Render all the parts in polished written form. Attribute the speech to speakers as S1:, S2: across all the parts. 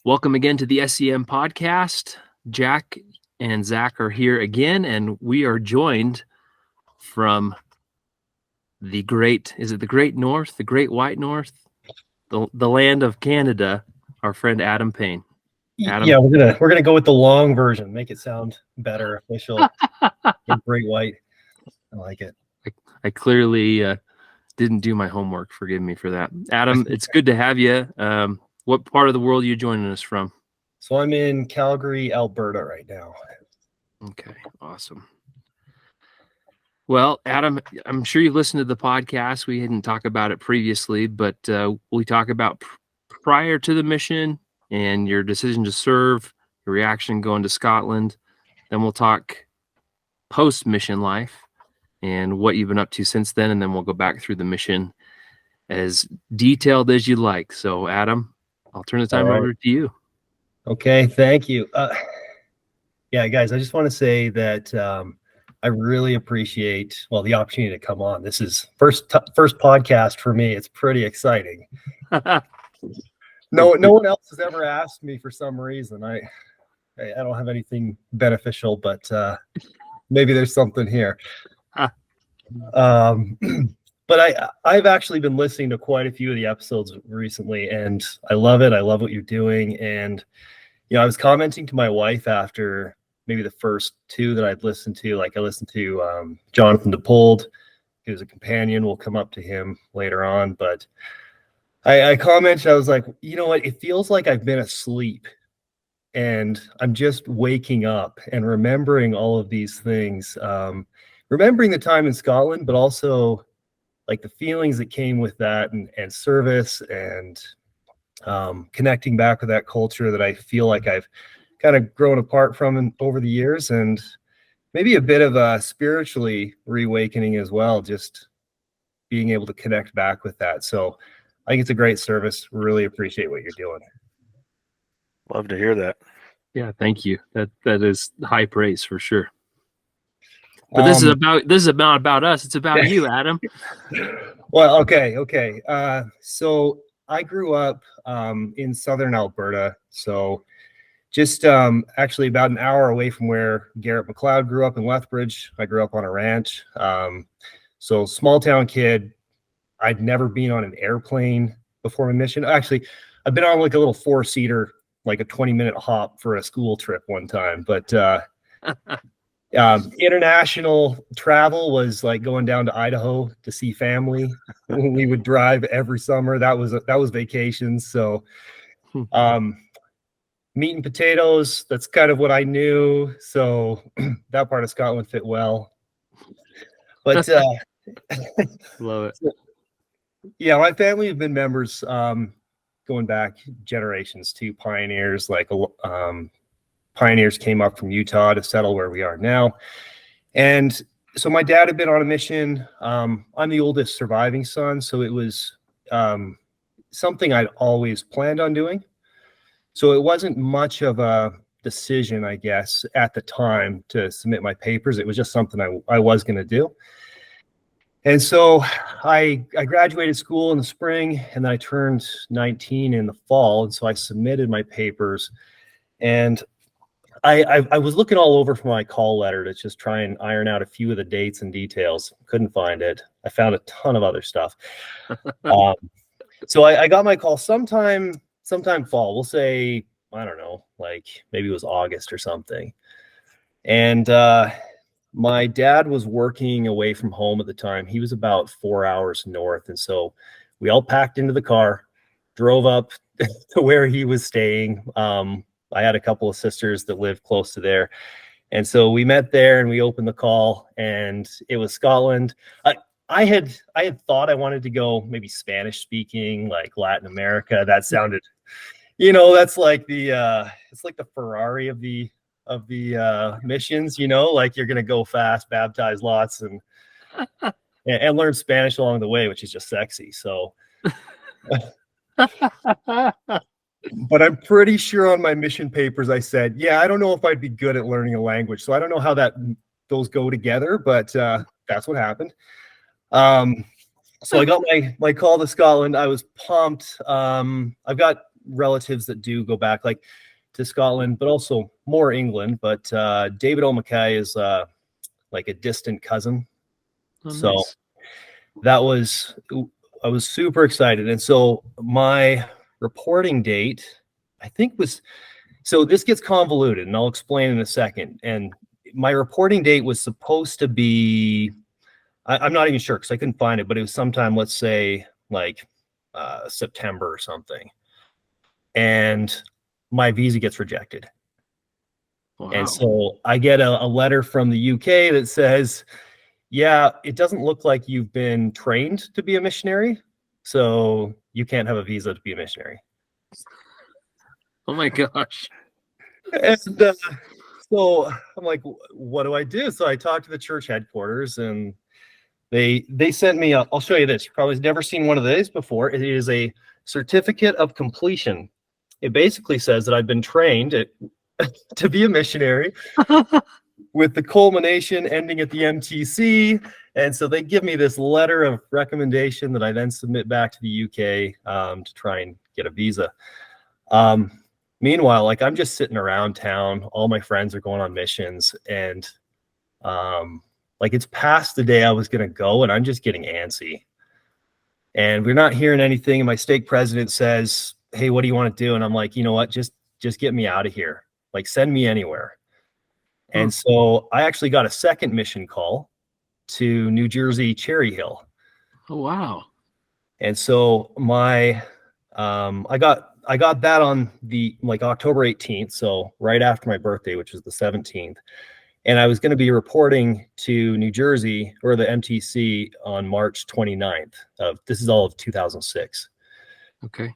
S1: Welcome again to the S.E.M podcast. Jack and Zach are here again, and we are joined from the great north, the great white north, the land of Canada, our friend Adam Payne. Adam?
S2: Yeah, we're gonna go with the long version, make it sound better, official. Great white. I like it.
S1: I clearly didn't do my homework. Forgive me for that. Adam, it's good to have you. What part of the world are you joining us from?
S2: So I'm in Calgary, Alberta right now.
S1: Okay, awesome. Well, Adam, I'm sure you've listened to the podcast. We didn't talk about it previously, but we talk about prior to the mission and your decision to serve, your reaction going to Scotland. Then we'll talk post-mission life and what you've been up to since then, and then we'll go back through the mission as detailed as you like. So, Adam, I'll turn the time over to you.
S2: Okay, thank you. Yeah, guys, I just want to say that I really appreciate, the opportunity to come on. This is first podcast for me. It's pretty exciting. No one else has ever asked me for some reason. I don't have anything beneficial, but maybe there's something here. But I've actually been listening to quite a few of the episodes recently, and I love it. I love what you're doing. And, I was commenting to my wife after maybe the first two that I'd listened to. Like I listened to Jonathan DePold, who's a companion. We'll come up to him later on. But I commented, I was like, you know what? It feels like I've been asleep and I'm just waking up and remembering all of these things. Remembering the time in Scotland, but also like the feelings that came with that and service and connecting back with that culture that I feel like I've kind of grown apart from over the years, and maybe a bit of a spiritually reawakening as well, just being able to connect back with that. So I think it's a great service. Really appreciate what you're doing.
S3: Love to hear that.
S1: Yeah, thank you. That is high praise for sure. But this is not about us. It's about you, Adam.
S2: Well, okay. So I grew up in southern Alberta, so just actually about an hour away from where Garrett McLeod grew up in Lethbridge. I grew up on a ranch. So small town kid. I'd never been on an airplane before my mission. Actually, I've been on like a little 4-seater, like a 20-minute hop for a school trip one time. But international travel was like going down to Idaho to see family. We would drive every summer. That was vacations. So meat and potatoes, that's kind of what I knew. So that part of Scotland fit well. But
S1: love it.
S2: Yeah, my family have been members going back generations to pioneers. Like pioneers came up from Utah to settle where we are now. And so my dad had been on a mission. I'm the oldest surviving son, so it was something I'd always planned on doing. So it wasn't much of a decision, I guess, at the time to submit my papers. It was just something I was going to do. And so I graduated school in the spring, and then I turned 19 in the fall. And so I submitted my papers, and I was looking all over for my call letter to just try and iron out a few of the dates and details. Couldn't find it. I found a ton of other stuff. So I got my call sometime fall. We'll say, I don't know, like maybe it was August or something. And my dad was working away from home at the time. He was about 4 hours north. And so we all packed into the car, drove up to where he was staying. I had a couple of sisters that lived close to there. And so we met there and we opened the call, and it was Scotland. I had thought I wanted to go maybe Spanish speaking, like Latin America. That sounded, that's like it's like the Ferrari of the missions, like you're going to go fast, baptize lots and learn Spanish along the way, which is just sexy. So, but I'm pretty sure on my mission papers, I said, yeah, I don't know if I'd be good at learning a language. So I don't know how those go together, but that's what happened. So I got my call to Scotland. I was pumped. I've got relatives that do go back like to Scotland, but also more England. But David O'Mackay is like a distant cousin.
S1: Oh,
S2: So
S1: nice.
S2: I was super excited. And so my reporting date, I think so this gets convoluted, and I'll explain in a second. And my reporting date was supposed to be, I'm not even sure because I couldn't find it, but it was sometime, let's say like September or something. And my visa gets rejected.
S1: Wow.
S2: And so I get a letter from the UK that says, yeah, it doesn't look like you've been trained to be a missionary, so you can't have a visa to be a missionary.
S1: Oh my gosh.
S2: And so I'm like, what do I do? So I talked to the church headquarters, and they sent me I'll show you this. You probably never seen one of these before. It is a certificate of completion. It basically says that I've been trained to be a missionary with the culmination ending at the MTC. And so they give me this letter of recommendation that I then submit back to the UK to try and get a visa. Meanwhile, like I'm just sitting around town. All my friends are going on missions, and like it's past the day I was going to go, and I'm just getting antsy. And we're not hearing anything. And my stake president says, hey, what do you want to do? And I'm like, you know what? Just get me out of here. Like, send me anywhere. And so I actually got a second mission call to New Jersey, Cherry Hill.
S1: Oh, wow.
S2: And so I got that on the like October 18th. So right after my birthday, which was the 17th. And I was going to be reporting to New Jersey or the MTC on March 29th this is all of 2006.
S1: Okay.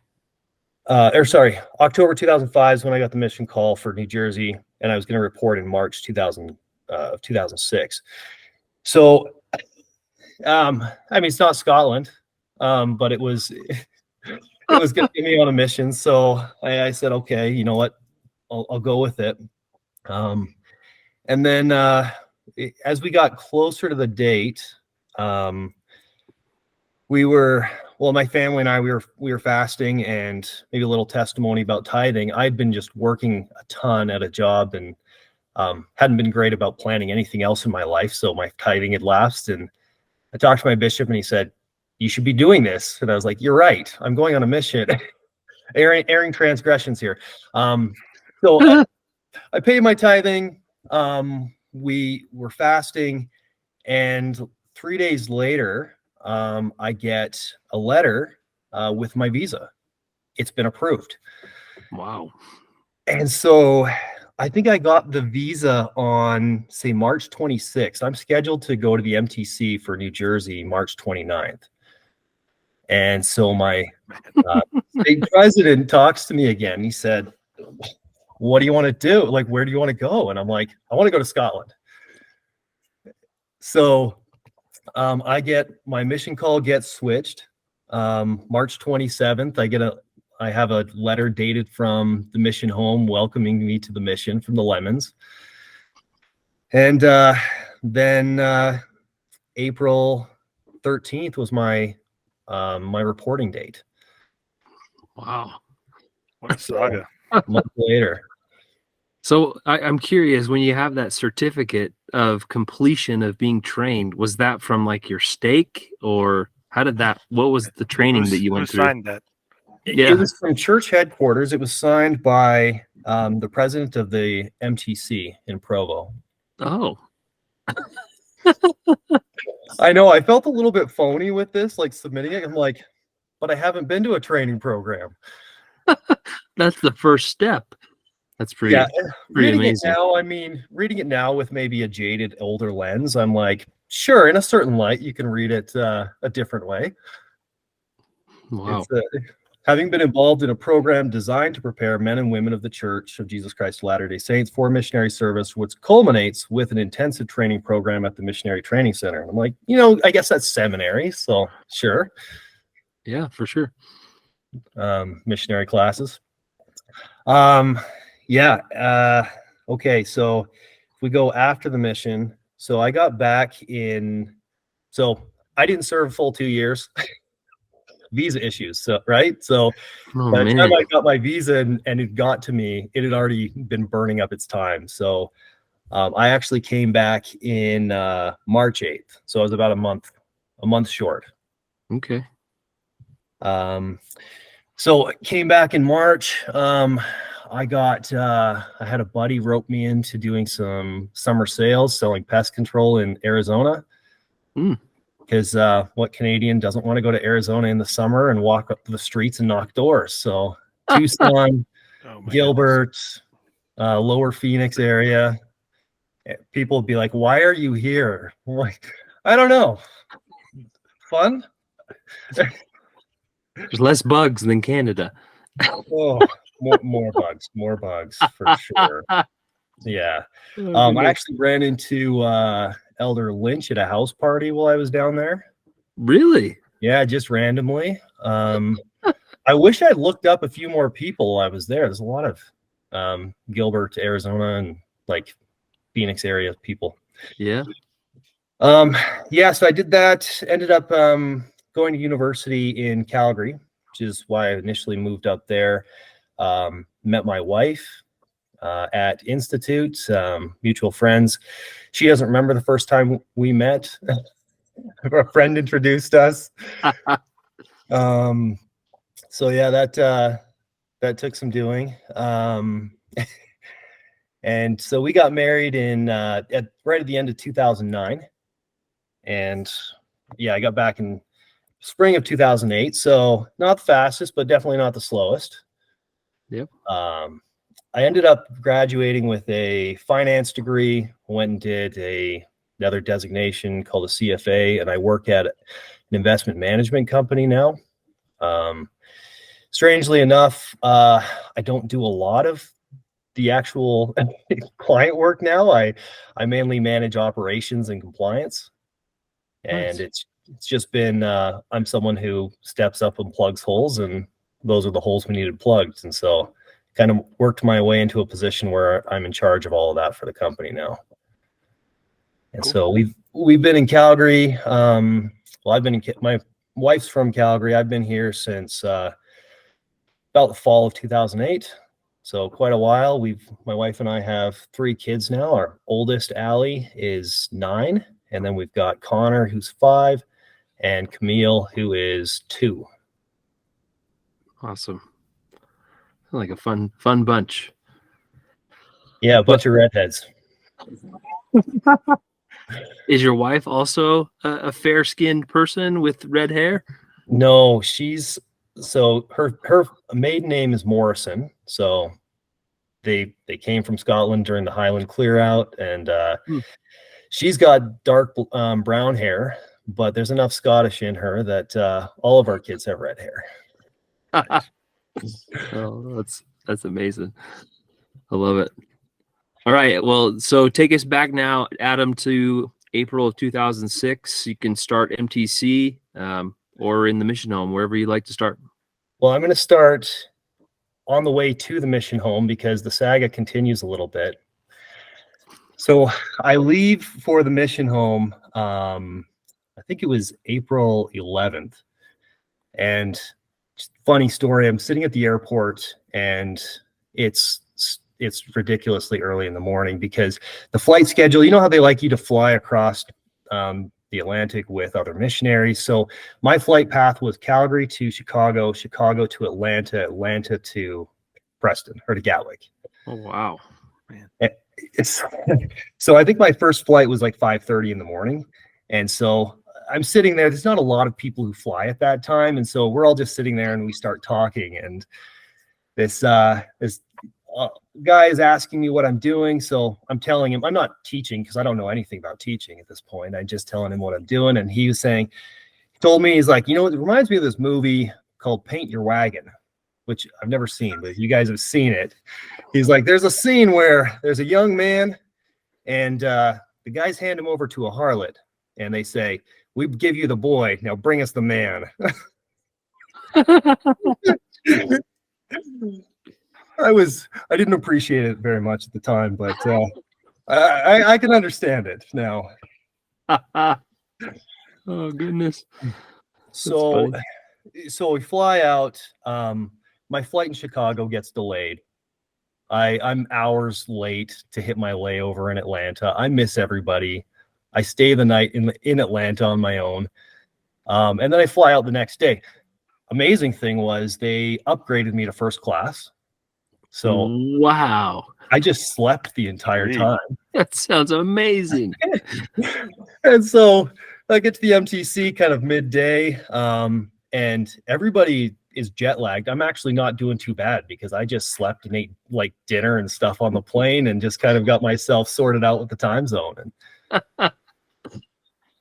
S2: October 2005 is when I got the mission call for New Jersey, and I was going to report in March 2006. So, I mean, it's not Scotland, but it was going to get me on a mission. So I said, okay, you know what, I'll go with it. And then as we got closer to the date, my family and I, we were fasting, and maybe a little testimony about tithing. I'd been just working a ton at a job, and hadn't been great about planning anything else in my life. So my tithing had lapsed, and I talked to my bishop, and he said, you should be doing this. And I was like, you're right. I'm going on a mission. airing transgressions here. So I paid my tithing. We were fasting, and 3 days later, I get a letter with my visa. It's been approved.
S1: Wow.
S2: And so I think I got the visa on, say, March 26th. I'm scheduled to go to the MTC for New Jersey March 29th. And so my state president talks to me again. He said, what do you want to do? Like, where do you want to go? And I'm like, I want to go to Scotland. So I get my mission call gets switched. March 27th, I have a letter dated from the mission home welcoming me to the mission from the Lemons. And then April 13th was my reporting date.
S1: Wow.
S3: What a saga.
S2: A month later.
S1: So I'm curious, when you have that certificate of completion of being trained, was that from like your stake, or what was the training that you went through?
S3: Signed that?
S2: It was from church headquarters. It was signed by the president of the MTC in Provo.
S1: Oh.
S2: I know. I felt a little bit phony with this, like submitting it. I'm like, but I haven't been to a training program.
S1: That's the first step. That's pretty amazing.
S2: Reading it now with maybe a jaded older lens, I'm like, sure, in a certain light, you can read it a different way.
S1: Wow.
S2: Having been involved in a program designed to prepare men and women of the Church of Jesus Christ of Latter-day Saints for missionary service, which culminates with an intensive training program at the Missionary Training Center. And I'm like, I guess that's seminary, so sure.
S1: Yeah, for sure.
S2: Missionary classes. Okay, so if we go after the mission, so I got back so I didn't serve a full 2 years. visa issues. So right. So
S1: Oh
S2: by the time
S1: man.
S2: I got my visa and it got to me, it had already been burning up its time. So I actually came back in March 8th. So I was about a month short.
S1: Okay.
S2: So I came back in March. I had a buddy rope me into doing some summer sales, selling pest control in Arizona. Because what Canadian doesn't want to go to Arizona in the summer and walk up the streets and knock doors? So Tucson, Gilbert, Lower Phoenix area. People would be like, "Why are you here?" I'm like, I don't know. Fun.
S1: There's less bugs than Canada.
S2: Oh, more bugs for sure. Yeah. I actually ran into Elder Lynch at a house party while I was down there.
S1: Really?
S2: Yeah, just randomly. I wish I'd looked up a few more people while I was there. There's a lot of Gilbert, Arizona, and like Phoenix area people.
S1: Yeah.
S2: Yeah, so I did that. Ended up going to university in Calgary, which is why I initially moved up there. Met my wife at Institute, mutual friends. She doesn't remember the first time we met. A friend introduced us. So yeah, that took some doing. And so we got married in right at the end of 2009. And yeah, I got back in spring of 2008. So not the fastest, but definitely not the slowest.
S1: Yep.
S2: I ended up graduating with a finance degree, went and did another designation called a CFA, and I work at an investment management company now. Strangely enough, I don't do a lot of the actual client work now. I mainly manage operations and compliance. And
S1: Nice.
S2: it's just been I'm someone who steps up and plugs holes, and those are the holes we needed plugged. And so kind of worked my way into a position where I'm in charge of all of that for the company now. And
S1: Cool.
S2: so we've been in Calgary. Well, my wife's from Calgary. I've been here since about the fall of 2008. So quite a while. My wife and I have 3 kids now. Our oldest, Allie, is 9. And then we've got Connor, who's 5, and Camille, who is 2.
S1: Awesome. Like a fun bunch.
S2: Yeah, a bunch of redheads.
S1: Is your wife also a fair-skinned person with red hair?
S2: No, so her maiden name is Morrison. So they came from Scotland during the Highland clear out, and she's got dark brown hair, but there's enough Scottish in her that all of our kids have red hair.
S1: Oh, that's amazing. I love it. All right. Well, so take us back now, Adam, to April of 2006. You can start MTC or in the mission home, wherever you like to start.
S2: Well, I'm going to start on the way to the mission home because the saga continues a little bit. So I leave for the mission home. I think it was April 11th. And funny story, I'm sitting at the airport, and it's ridiculously early in the morning because the flight schedule, you know how they like you to fly across the Atlantic with other missionaries. So my flight path was Calgary to Chicago, Chicago to Atlanta, Atlanta to Preston or to Gatwick.
S1: Oh, wow. Man.
S2: So I think my first flight was like 5:30 in the morning. And so I'm sitting there. There's not a lot of people who fly at that time. And so we're all just sitting there and we start talking. And this guy is asking me what I'm doing. So I'm telling him I'm not teaching because I don't know anything about teaching at this point. I'm just telling him what I'm doing. And he told me, he's like, it reminds me of this movie called Paint Your Wagon, which I've never seen, but you guys have seen it. He's like, there's a scene where there's a young man and the guys hand him over to a harlot and they say, we give you the boy, now bring us the man. I didn't appreciate it very much at the time, but I can understand it now.
S1: Oh, goodness.
S2: So so we fly out. My flight in Chicago gets delayed. I'm hours late to hit my layover in Atlanta. I miss everybody. I stay the night in Atlanta on my own. And then I fly out the next day. Amazing thing was they upgraded me to first class. So
S1: wow,
S2: I just slept the entire time.
S1: that sounds amazing.
S2: And so I get to the MTC kind of midday, and everybody is jet lagged. I'm actually not doing too bad because I just slept and ate like dinner and stuff on the plane and just kind of got myself sorted out with the time zone. And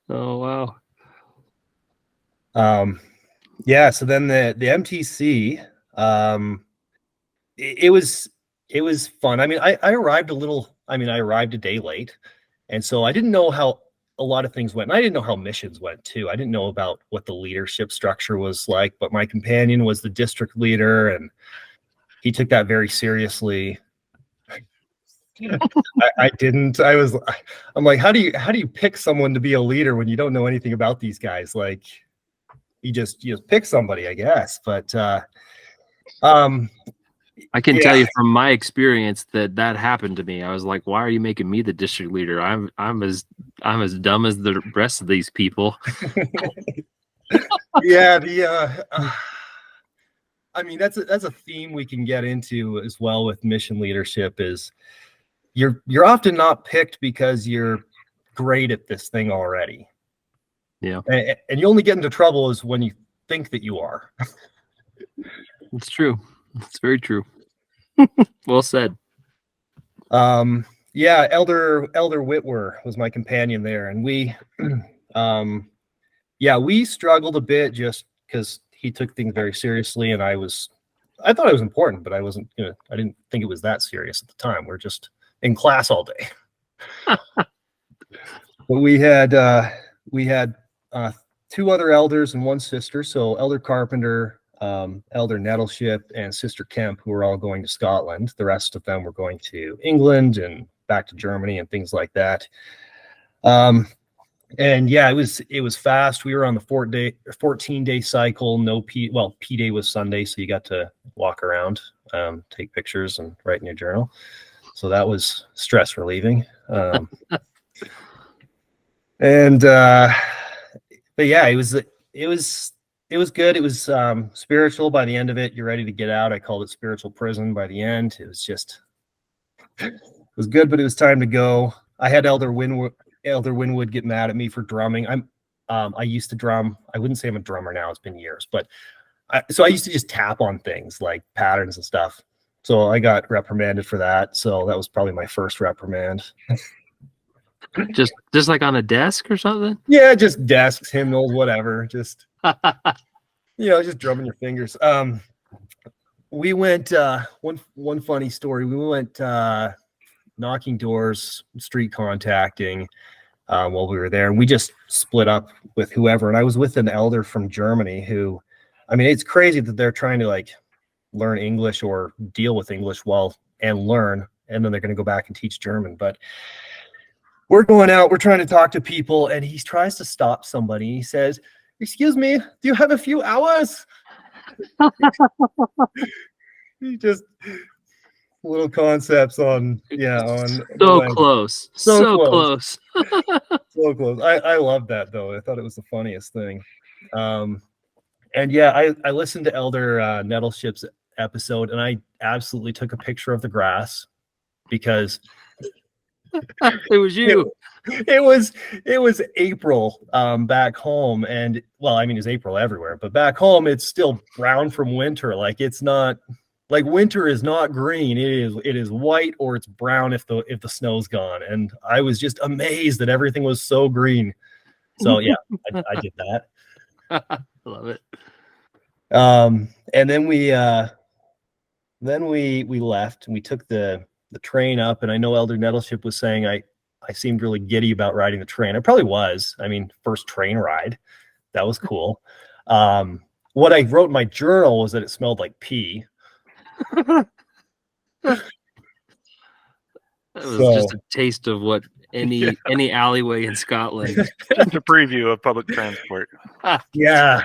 S1: oh wow.
S2: Yeah, so then the MTC, it was fun. I mean, I arrived a day late, and so I didn't know how a lot of things went. And I didn't know how missions went too. I didn't know about what the leadership structure was like, but my companion was the district leader and he took that very seriously. I didn't. I'm like, how do you pick someone to be a leader when you don't know anything about these guys? Like you just pick somebody, I guess. But
S1: I can tell you from my experience that happened to me. I was like, why are you making me the district leader? I'm as dumb as the rest of these people.
S2: Yeah, I mean, that's a theme we can get into as well with mission leadership is you're often not picked because you're great at this thing already.
S1: Yeah.
S2: And you only get into trouble is when you think that you are.
S1: It's true. It's very true. Well said.
S2: Yeah, Elder Whitwer was my companion there, and we we struggled a bit just because he took things very seriously, and I thought I was important, but I didn't think it was that serious at the time. We're just in class all day. But we had two other elders and one sister, so Elder Carpenter, Elder Nettleship, and Sister Kemp, who were all going to Scotland. The rest of them were going to England and back to Germany and things like that. And yeah, it was fast. We were on the 14-day cycle. No P day was Sunday, so you got to walk around, take pictures, and write in your journal. So that was stress relieving. But yeah, it was good. It was spiritual by the end of it. You're ready to get out. I called it spiritual prison by the end. It was good, but it was time to go. I had Elder Winwood get mad at me for drumming. I used to drum. I wouldn't say I'm a drummer now. It's been years, but I used to just tap on things like patterns and stuff. So I got reprimanded for that. So that was probably my first reprimand.
S1: Just like on a desk or something?
S2: Yeah, just desks, hymnals, whatever. Just just drumming your fingers. We went one funny story. We went knocking doors, street contacting while we were there, and we just split up with whoever. And I was with an elder from Germany who, I mean, it's crazy that they're trying to like learn English or deal with English and learn, and then they're going to go back and teach German. But we're going out, we're trying to talk to people, and he tries to stop somebody. He says, "Excuse me, do you have a few hours?" He just little concepts on
S1: so close. So close.
S2: So close. I love that though. I thought it was the funniest thing. And yeah, I listened to Elder Nettleship's episode, and I absolutely took a picture of the grass because
S1: it was you.
S2: It was April back home, and well, I mean, it's April everywhere, but back home it's still brown from winter. Like it's not like winter is not green. It is white or it's brown if the snow's gone. And I was just amazed that everything was so green. So yeah, I did that.
S1: Love it.
S2: And then we left and we took the train up, and I know Elder Nettleship was saying I seemed really giddy about riding the train. I probably was. I mean, first train ride. That was cool. What I wrote in my journal was that it smelled like pee.
S1: That was just a taste of what any alleyway in Scotland.
S3: Just a preview of public transport.
S2: Yeah,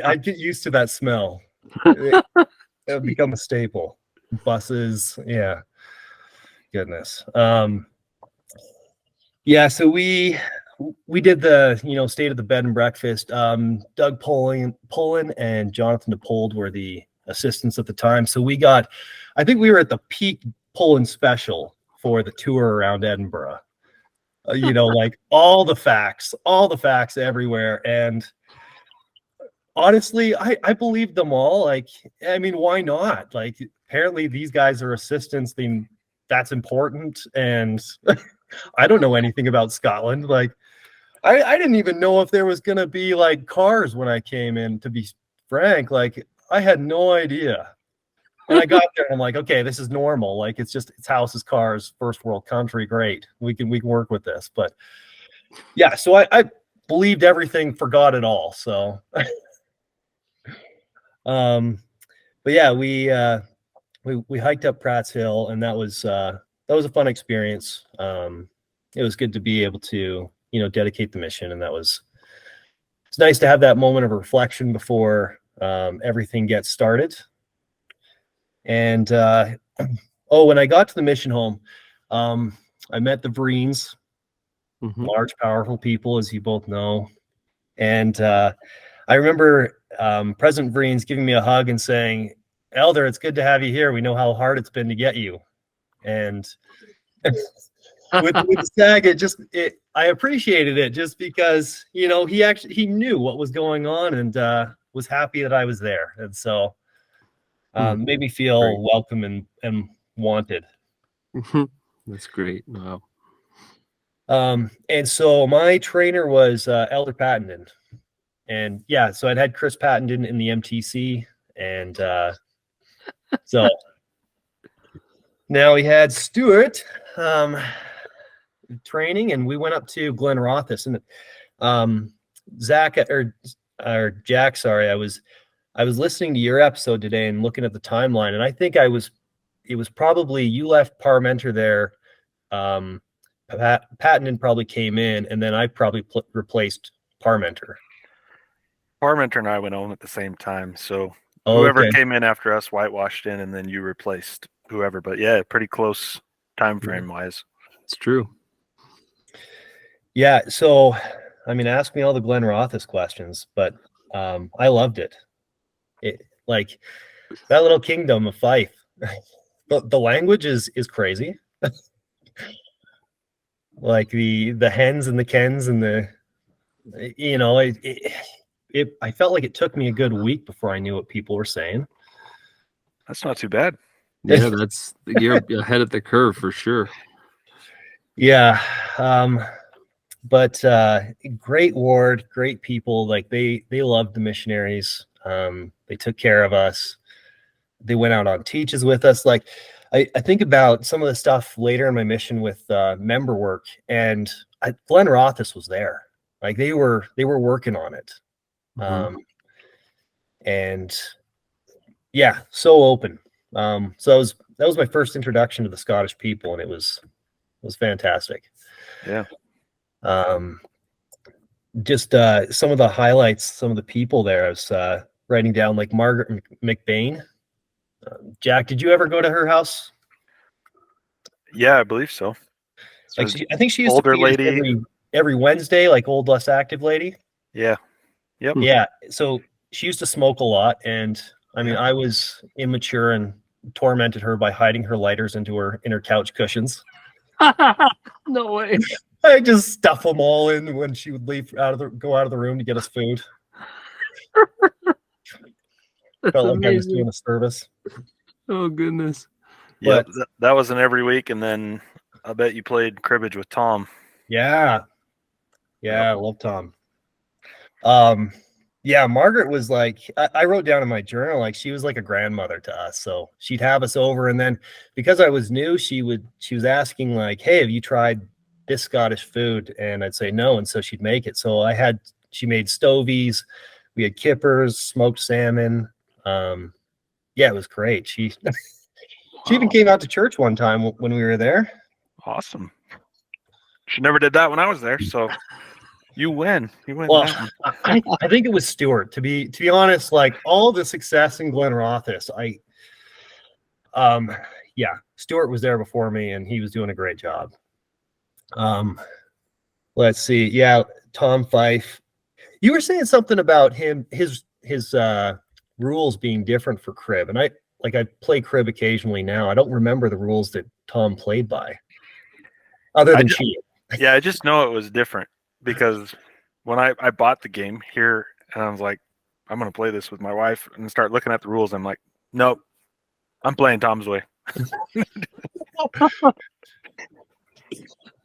S2: I'd get used to that smell. It would become a staple. Buses, yeah. Goodness. Yeah, so we did the state of the bed and breakfast. Doug Pullen and Jonathan DePold were the assistants at the time. So I think we were at the peak Pullen special for the tour around Edinburgh. Like all the facts everywhere. And honestly, I believed them all. Like, I mean, why not? Like, apparently these guys are assistants. That's important. And I don't know anything about Scotland. Like, I didn't even know if there was going to be like cars when I came in, to be frank. Like, I had no idea. And I got there and I'm like, okay, this is normal. Like, it's houses, cars, first world country. Great. We can work with this. But yeah, so I believed everything, forgot it all. So, but yeah, we hiked up Pratt's Hill, and that was a fun experience. It was good to be able to, dedicate the mission. And it's nice to have that moment of reflection before everything gets started. And when I got to the mission home, I met the Vreens, large, powerful people, as you both know. And I remember President Vreens giving me a hug and saying, "Elder, it's good to have you here. We know how hard it's been to get you." And with the SAG, I appreciated it just because, he knew what was going on and was happy that I was there. And so made me feel
S1: great.
S2: welcome and wanted.
S1: That's great. Wow.
S2: And so my trainer was Elder Pattenden. And yeah, so I'd had Chris Pattenden in the MTC. And so now we had Stuart training, and we went up to Glen Rothis. And Jack, sorry, I was listening to your episode today and looking at the timeline, and I think it was probably you left Parmenter there. Pattenden probably came in, and then I probably replaced Parmenter.
S3: Parmenter and I went on at the same time, so whoever came in after us whitewashed in, and then you replaced whoever. But yeah, pretty close time frame wise.
S1: It's true.
S2: Yeah, so I mean, ask me all the Glen Rothis questions, but I loved it. Like that little kingdom of Fife. The language is crazy. Like the hens and the kens and I felt like it took me a good week before I knew what people were saying.
S3: That's not too bad.
S1: Yeah, you're ahead of the curve for sure.
S2: Yeah. But great ward, great people. Like they loved the missionaries. They took care of us. They went out on teaches with us. Like I think about some of the stuff later in my mission with member work, and Glen Rothis was there. Like they were working on it. And yeah, so open. So that was my first introduction to the Scottish people, and it was fantastic.
S3: Yeah.
S2: Just some of the highlights, some of the people there. I was writing down, like Margaret McBain. Jack, did you ever go to her house?
S3: Yeah, I believe so.
S2: Like I think she used
S3: older
S2: to be
S3: lady
S2: every Wednesday, like old less active lady.
S3: Yeah. Yep.
S2: Yeah. So she used to smoke a lot, and I mean, I was immature and tormented her by hiding her lighters into her couch cushions.
S1: No way.
S2: I just stuff them all in when she would go out of the room to get us food. Felt like I was doing a service.
S1: Oh goodness.
S3: Yeah, that wasn't every week, and then I bet you played cribbage with Tom.
S2: Yeah. I love Tom. Yeah, Margaret was like, I wrote down in my journal, like she was like a grandmother to us. So she'd have us over, and then because I was new, she was asking like, "Hey, have you tried this Scottish food?" And I'd say no, and so she'd make it. So she made stovies, we had kippers, smoked salmon. Yeah, it was great. She even came out to church one time when we were there.
S3: Awesome. She never did that when I was there, so You win. You win.
S2: Well,
S3: That one.
S2: I think it was Stuart. To be honest, like all the success in Glen Rothes, yeah, Stuart was there before me, and he was doing a great job. Let's see. Yeah, Tom Fife. You were saying something about his rules being different for crib, and I play crib occasionally now. I don't remember the rules that Tom played by, other than cheating.
S3: Yeah, I just know it was different because when I bought the game here, and I was like, I'm gonna play this with my wife, and start looking at the rules. I'm like, nope, I'm playing Tom's way.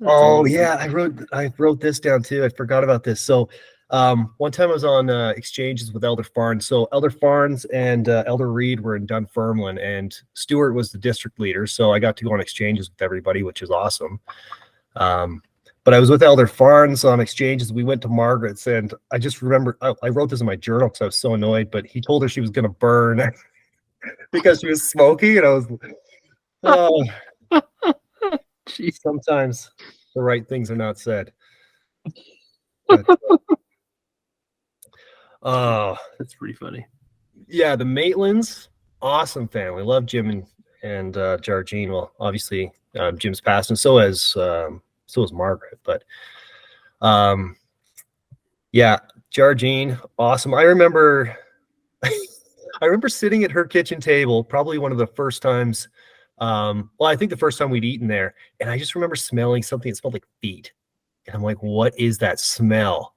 S2: Oh yeah, I wrote this down too. I forgot about this. So one time I was on exchanges with Elder Farns. So Elder Farns and Elder Reed were in Dunfermline, and Stuart was the district leader. So I got to go on exchanges with everybody, which is awesome. But I was with Elder Farns on exchanges. We went to Margaret's, and I just remember I wrote this in my journal because I was so annoyed. But he told her she was going to burn because she was smoking, and I was, oh.
S1: Jeez.
S2: Sometimes the right things are not said. But,
S1: that's pretty funny.
S2: Yeah, the Maitlands, awesome family. Love Jim and Jargine. Well, obviously Jim's passed, and so is Margaret. But yeah, Jargine, awesome. I remember sitting at her kitchen table, probably one of the first times. Well, I think the first time we'd eaten there, and I just remember smelling something that smelled like feet, and I'm like, what is that smell?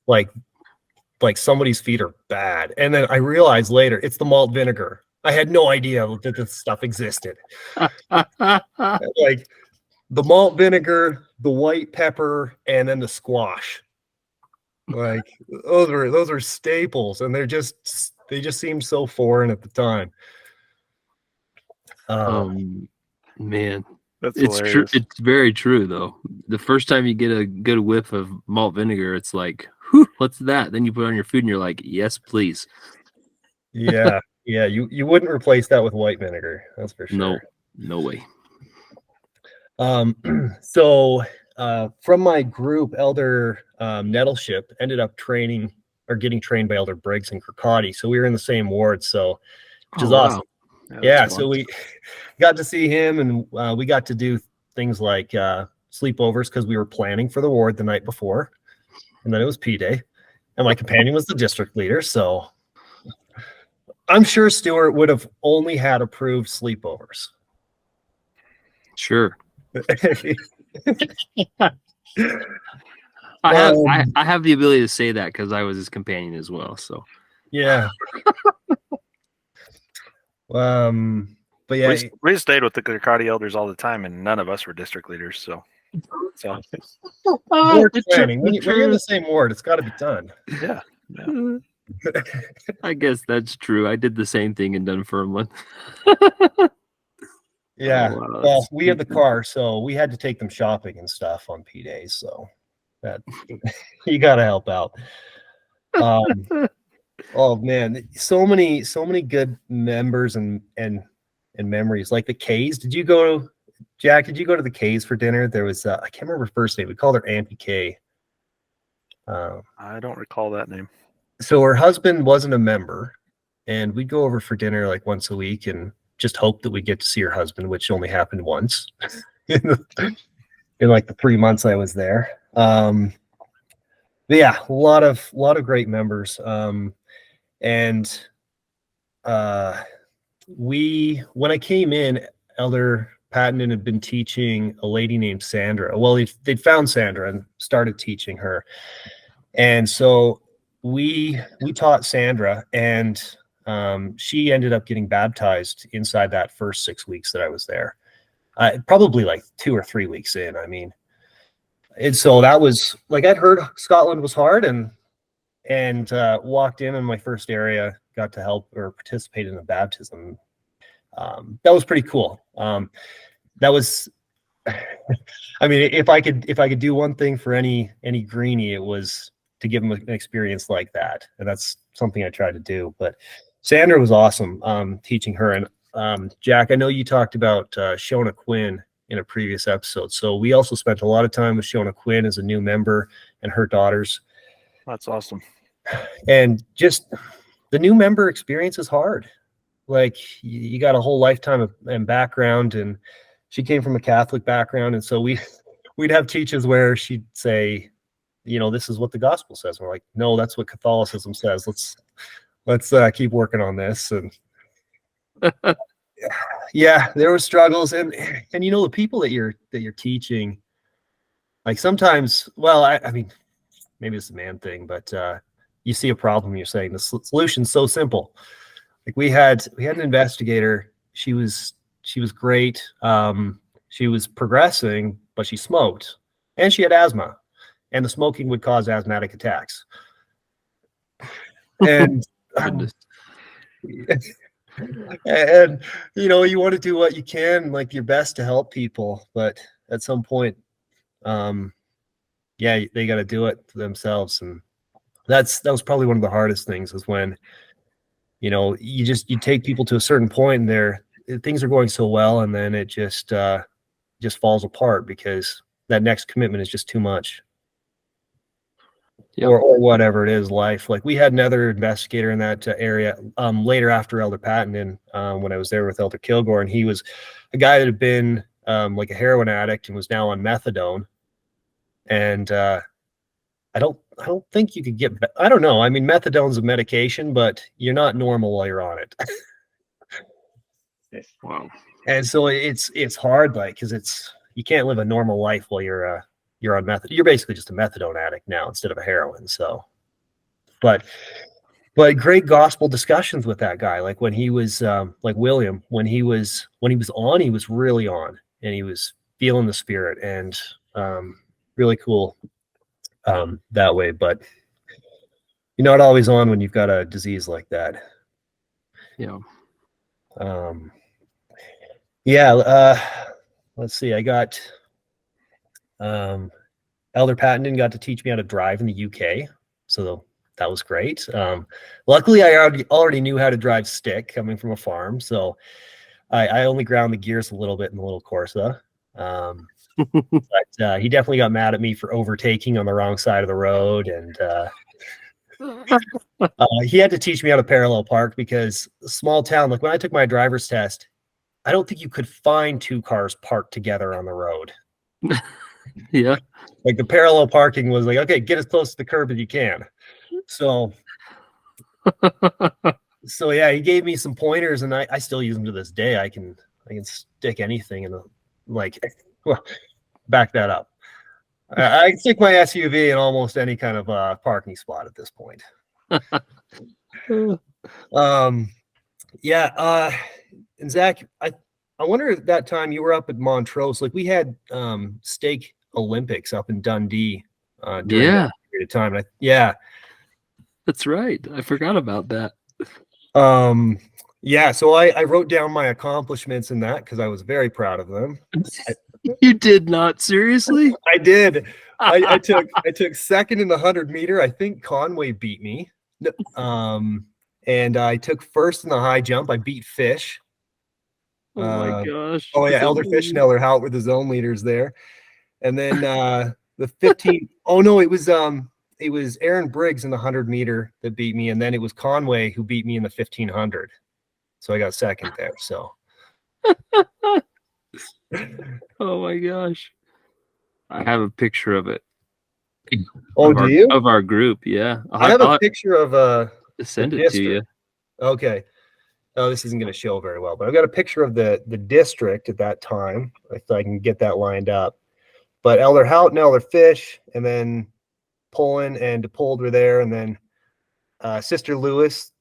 S2: Like somebody's feet are bad. And then I realized later it's the malt vinegar. I had no idea that this stuff existed. Like the malt vinegar, the white pepper, and then the squash. Like those are staples, and they just seemed so foreign at the time.
S1: Man,
S3: it's
S1: true. It's very true, though. The first time you get a good whiff of malt vinegar, it's like, whew, what's that? Then you put it on your food, and you're like, yes, please.
S2: Yeah, yeah. You wouldn't replace that with white vinegar. That's for sure.
S1: No way.
S2: So from my group, Elder Nettleship ended up getting trained by Elder Briggs and Kirkcaldy. So we were in the same ward. So which is awesome. Yeah, so we got to see him, and we got to do things like sleepovers because we were planning for the ward the night before, and then it was P Day, and my companion was the district leader. So I'm sure Stuart would have only had approved sleepovers.
S1: Sure. I have the ability to say that because I was his companion as well. So
S2: yeah. But yeah,
S3: we stayed with the Kirkcaldy elders all the time, and none of us were district leaders. So
S2: ward planning. When you're in the same ward, it's got to be done.
S3: Yeah.
S1: I guess that's true. I did the same thing in Dunfermline.
S2: Yeah. Oh, wow. Well, we had the car, so we had to take them shopping and stuff on P days. So that you got to help out. Oh man, so many good members and memories. Like the K's. Jack, did you go to the K's for dinner? There was I can't remember her first name. We called her Auntie K.
S3: I don't recall that name.
S2: So her husband wasn't a member, and we'd go over for dinner like once a week and just hope that we get to see her husband, which only happened once in like the 3 months I was there. But yeah, a lot of great members. And when I came in, Elder Patton had been teaching a lady named Sandra. Well, they'd found Sandra and started teaching her. And so we taught Sandra, and she ended up getting baptized inside that first 6 weeks that I was there. Probably like 2 or 3 weeks in. I mean, and so that was like, I'd heard Scotland was hard, and walked in my first area, got to help or participate in the baptism. That was pretty cool. That was, I mean, if I could do one thing for any greenie, it was to give them an experience like that, and that's something I tried to do. But Sandra was awesome teaching her. And Jack, I know you talked about Shona Quinn in a previous episode. So we also spent a lot of time with Shona Quinn as a new member and her daughters.
S3: That's awesome.
S2: And just the new member experience is hard. Like you got a whole lifetime and background, and she came from a Catholic background. And so we'd have teachers where she'd say, you know, this is what the gospel says. And we're like, no, that's what Catholicism says. Let's keep working on this. And yeah, there were struggles, and you know, the people that you're teaching, like sometimes, well, I mean, maybe it's a man thing, but you see a problem, you're saying the solution's so simple. Like we had an investigator. She was great. She was progressing, but she smoked, and she had asthma, and the smoking would cause asthmatic attacks. And and you know, you want to do what you can, like your best to help people, but at some point, yeah, they got to do it themselves. And that was probably one of the hardest things, is when, you know, you take people to a certain point and things are going so well, and then it just falls apart because that next commitment is just too much. Yep. Or whatever it is, life. Like we had another investigator in that area later after Elder Patton, when I was there with Elder Kilgore, and he was a guy that had been like a heroin addict and was now on methadone. And I don't think you could get, I don't know. I mean, methadone's a medication, but you're not normal while you're on it.
S1: Wow.
S2: And so it's hard, like, because you can't live a normal life while you're on methadone. You're basically just a methadone addict now instead of a heroin. So, but great gospel discussions with that guy. Like when he was like William, when he was on, he was really on, and he was feeling the Spirit, and really cool that way. But you're not always on when you've got a disease like that.
S1: Yeah.
S2: Let's see. I got Elder Patton got to teach me how to drive in the UK, so that was great. Luckily, I already knew how to drive stick coming from a farm, so I only ground the gears a little bit in the little Corsa. But he definitely got mad at me for overtaking on the wrong side of the road, and he had to teach me how to parallel park, because small town, like when I took my driver's test, I don't think you could find two cars parked together on the road.
S1: Yeah.
S2: Like the parallel parking was like, okay, get as close to the curb as you can. So yeah, he gave me some pointers, and I still use them to this day. I can stick anything in well, back that up. I can stick my SUV in almost any kind of parking spot at this point. Yeah. And Zach, I wonder at that time you were up at Montrose. Like we had Steak Olympics up in Dundee during that period of time. Yeah.
S1: That's right. I forgot about that.
S2: Yeah, so I wrote down my accomplishments in that because I was very proud of them.
S1: You did not? Seriously?
S2: I did. I took second in the 100-meter. I think Conway beat me. And I took first in the high jump. I beat Fish.
S1: Oh my gosh.
S2: Oh yeah, Elder Fish and Elder Hout were the zone leaders there. And then the 15. Oh no, it was Aaron Briggs in the 100-meter that beat me, and then it was Conway who beat me in the 1500. So I got second there. So.
S1: Oh my gosh. I have a picture of it.
S2: Oh, do you?
S1: Of our group, yeah.
S2: I have a picture of
S1: send it to you.
S2: Okay. Oh, this isn't going to show very well, but I've got a picture of the district at that time, if I can get that lined up. But Elder Hout and Elder Fish, and then Pullen and DePold were there, and then Sister Lewis,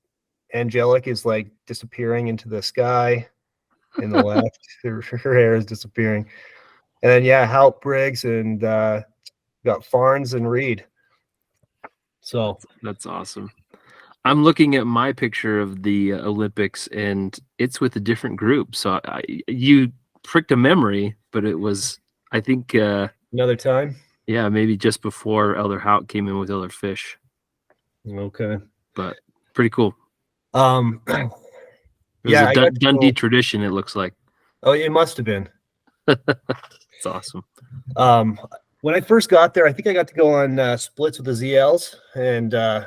S2: angelic, is like disappearing into the sky in the left. Her hair is disappearing. And then yeah, Hout, Briggs, and got Farnes and Reed. So
S1: that's awesome. I'm looking at my picture of the Olympics, and it's with a different group. So you pricked a memory, but it was, I think,
S2: another time.
S1: Yeah, maybe just before Elder Hout came in with Elder Fish.
S2: Okay,
S1: but pretty cool.
S2: Yeah,
S1: a Dundee tradition. It looks like.
S2: Oh, it must have been.
S1: It's awesome.
S2: When I first got there, I think I got to go on splits with the ZLs, and I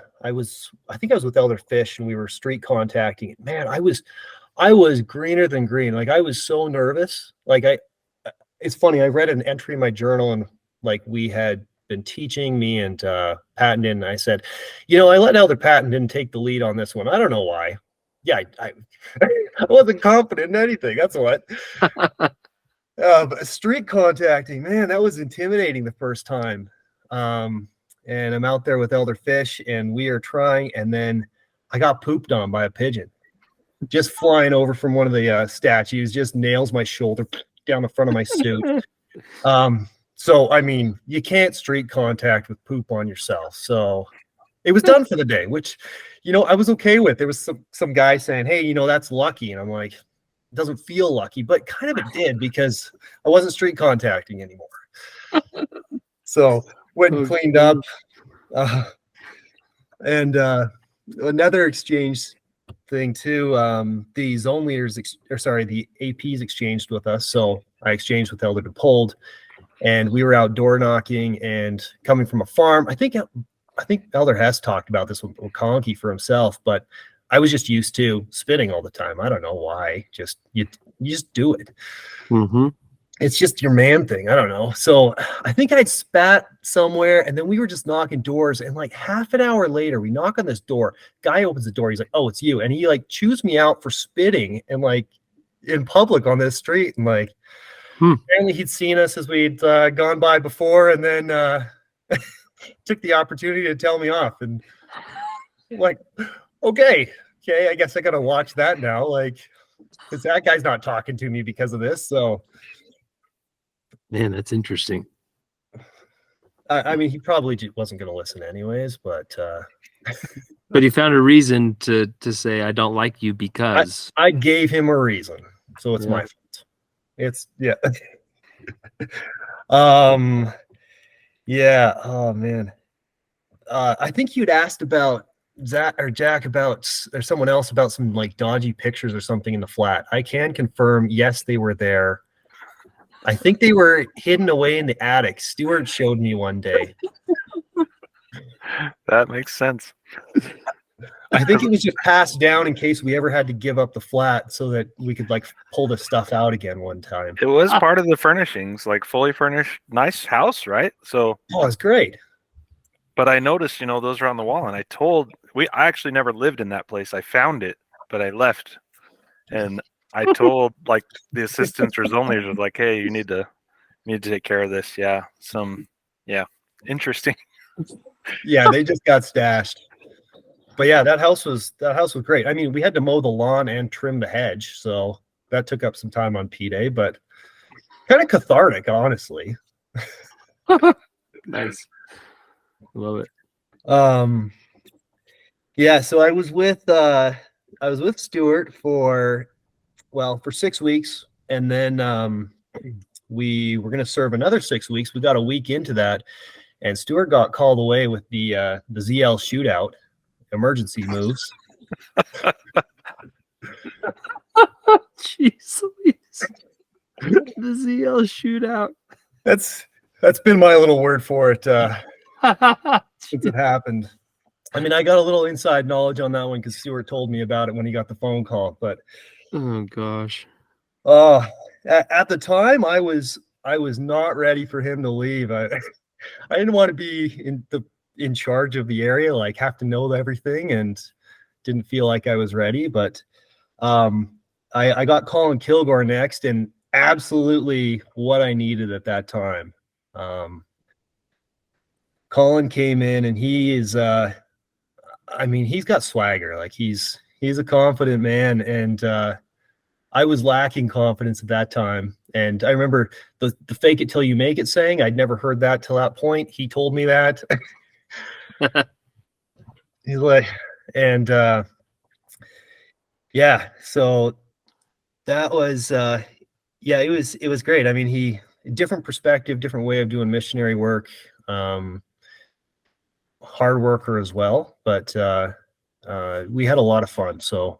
S2: think I was with Elder Fish, and we were street contacting. Man, I was greener than green. Like, I was so nervous. Like, it's funny. I read an entry in my journal, and like, we had been teaching, me and Pattenden, and I said, I let Elder Pattenden take the lead on this one. I don't know why. Yeah, I wasn't confident in anything. That's what. But street contacting, man, that was intimidating the first time. And I'm out there with Elder Fish, and we are trying, and then I got pooped on by a pigeon. Just flying over from one of the statues, just nails my shoulder down the front of my suit. So, I mean, you can't street contact with poop on yourself. So it was done for the day, which, I was okay with. There was some guy saying, hey, that's lucky. And I'm like, it doesn't feel lucky, but kind of it did, because I wasn't street contacting anymore. So went and cleaned up. And another exchange thing too, the zone leaders, the APs exchanged with us. So I exchanged with Elder DePold, and we were out door knocking and coming from a farm. I think Elder Hess talked about this with Conky for himself, but I was just used to spitting all the time. I don't know why. You just do it.
S1: Mm-hmm.
S2: It's just your man thing. I don't know. So I think I'd spat somewhere, and then we were just knocking doors. And like half an hour later, we knock on this door. Guy opens the door. He's like, "Oh, it's you." And he like chews me out for spitting and like in public on this street. And like, apparently he'd seen us as we'd gone by before, and then took the opportunity to tell me off. And like, okay, I guess I gotta watch that now. Like, because that guy's not talking to me because of this. So.
S1: Man, that's interesting.
S2: I mean, he probably wasn't going to listen anyways, but
S1: but he found a reason to say, "I don't like you because."
S2: I gave him a reason, so it's my fault. It's yeah. Yeah. Oh man. I think you'd asked about Jack about, or someone else about some like dodgy pictures or something in the flat. I can confirm, yes, they were there. I think they were hidden away in the attic. Stuart showed me one day.
S3: That makes sense.
S2: I think it was just passed down in case we ever had to give up the flat so that we could like pull the stuff out again one time.
S3: It was part of the furnishings, like fully furnished, nice house, right? So.
S2: Oh, it's great.
S3: But I noticed, those are on the wall, and I actually never lived in that place. I found it, but I left, and I told like the assistants or zone leaders, was like, "Hey, you need to take care of this." Yeah, interesting.
S2: Yeah, they just got stashed. But yeah, that house was great. I mean, we had to mow the lawn and trim the hedge, so that took up some time on P-Day, but kind of cathartic, honestly.
S1: Nice. Love it.
S2: Yeah, so I was with Stuart for 6 weeks, and then we were going to serve another 6 weeks. We got a week into that, and Stuart got called away with the ZL shootout, emergency moves.
S1: Jeez, the ZL shootout.
S2: That's been my little word for it since it happened. I mean, I got a little inside knowledge on that one because Stuart told me about it when he got the phone call. But
S1: oh gosh,
S2: at the time, I was not ready for him to leave. I didn't want to be in charge of the area, like have to know everything, and didn't feel like I was ready. But I got Colin Kilgore next, and absolutely what I needed at that time. Colin came in, and he is he's got swagger. Like he's a confident man, and I was lacking confidence at that time. And I remember the fake it till you make it saying. I'd never heard that till that point. He told me that. He's like, and so that was it was great. I mean, different perspective, different way of doing missionary work. Hard worker as well, but we had a lot of fun. So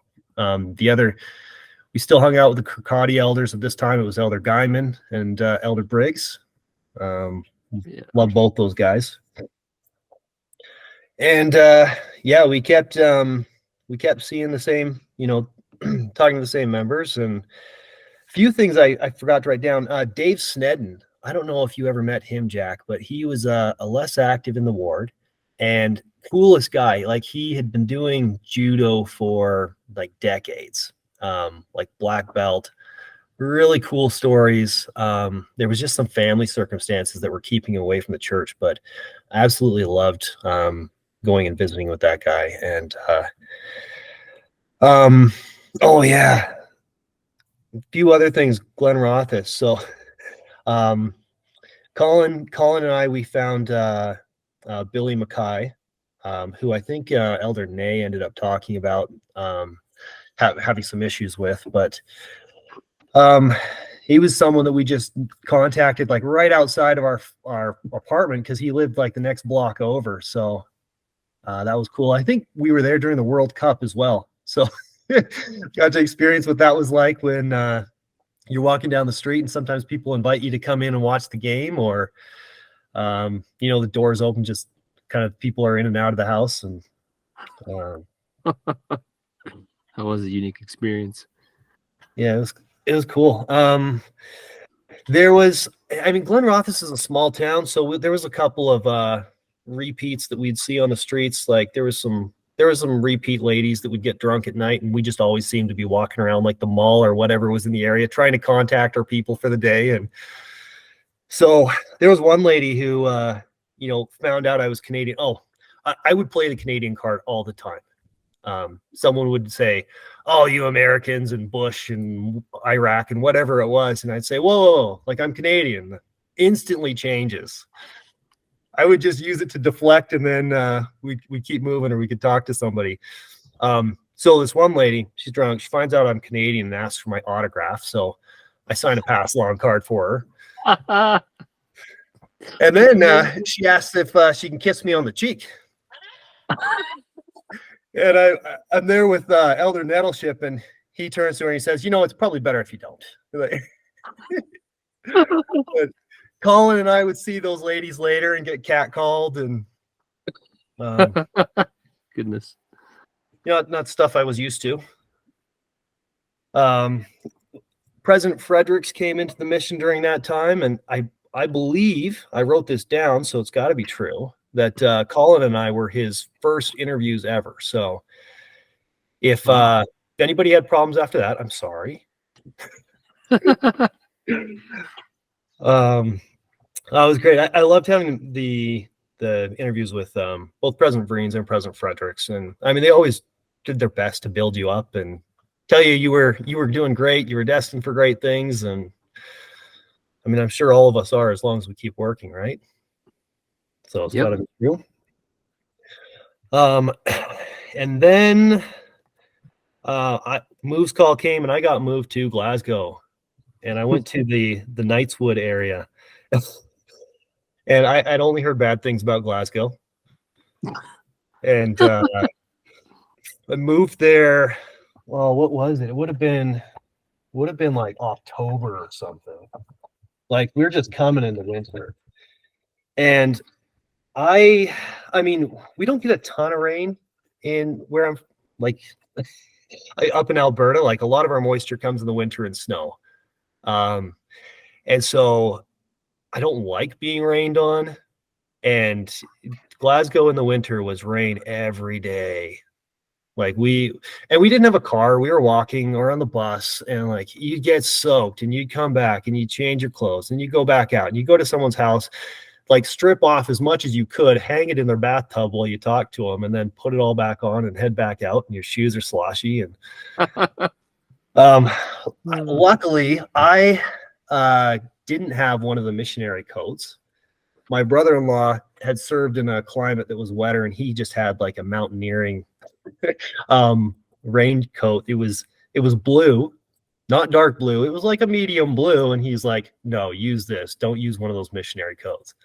S2: we still hung out with the Kirkcaldy elders. At this time, it was Elder Guyman and Elder Briggs.
S1: Yeah.
S2: Love both those guys. And yeah, we kept seeing the same, talking to the same members. And a few things I forgot to write down. Dave Snedden. I don't know if you ever met him, Jack, but he was a less active in the ward and coolest guy. Like he had been doing judo for like decades, like black belt. Really cool stories. There was just some family circumstances that were keeping him away from the church, but I absolutely loved going and visiting with that guy. And oh yeah, a few other things. Glenn Rothis. So Colin and I, we found Billy Mackay, who I think Elder Nay ended up talking about having some issues with, but he was someone that we just contacted like right outside of our apartment because he lived like the next block over. So that was cool. I think we were there during the World Cup as well. So got to experience what that was like when you're walking down the street and sometimes people invite you to come in and watch the game, or the doors open, just kind of people are in and out of the house. And
S1: That was a unique experience.
S2: yeah, it was cool. There was, Glen Rothes is a small town, so there was a couple of repeats that we'd see on the streets. Like there was some repeat ladies that would get drunk at night, and we just always seemed to be walking around like the mall or whatever was in the area trying to contact our people for the day. And so there was one lady who found out I was Canadian. Oh, I would play the Canadian card all the time. Someone would say, "Oh, you Americans and Bush and Iraq and whatever it was," and I'd say, "Whoa, like I'm Canadian." Instantly changes. I would just use it to deflect, and then we keep moving, or we could talk to somebody. So this one lady, she's drunk. She finds out I'm Canadian and asks for my autograph. So I sign a pass along card for her. And then she asks if she can kiss me on the cheek. And I'm there with Elder Nettleship, and he turns to her and he says, "It's probably better if you don't." But Colin and I would see those ladies later and get catcalled, and
S1: Goodness.
S2: not stuff I was used to. President Fredericks came into the mission during that time, and I believe I wrote this down, so it's got to be true, that Colin and I were his first interviews ever. So if anybody had problems after that, I'm sorry. That was great. I loved having the interviews with both President Vreens and President Fredericks, and they always did their best to build you up and tell you were doing great, you were destined for great things, and I'm sure all of us are, as long as we keep working, right? So it's got to be true. And then moves call came, and I got moved to Glasgow, and I went to the Knightswood area. And I'd only heard bad things about Glasgow. And I moved there. Well, what was it? It would have been like October or something. Like we were just coming into winter. And we don't get a ton of rain in where I'm like up in Alberta. Like a lot of our moisture comes in the winter and snow. And so I don't like being rained on, and Glasgow in the winter was rain every day. Like we didn't have a car. We were walking or on the bus, and like you get soaked, and you'd come back and you change your clothes, and you go back out and you go to someone's house, like strip off as much as you could, hang it in their bathtub while you talk to them, and then put it all back on and head back out, and your shoes are sloshy. And luckily I didn't have one of the missionary coats. My brother-in-law had served in a climate that was wetter, and he just had like a mountaineering raincoat. It was blue, not dark blue. It was like a medium blue, and he's like, "No, use this. Don't use one of those missionary coats."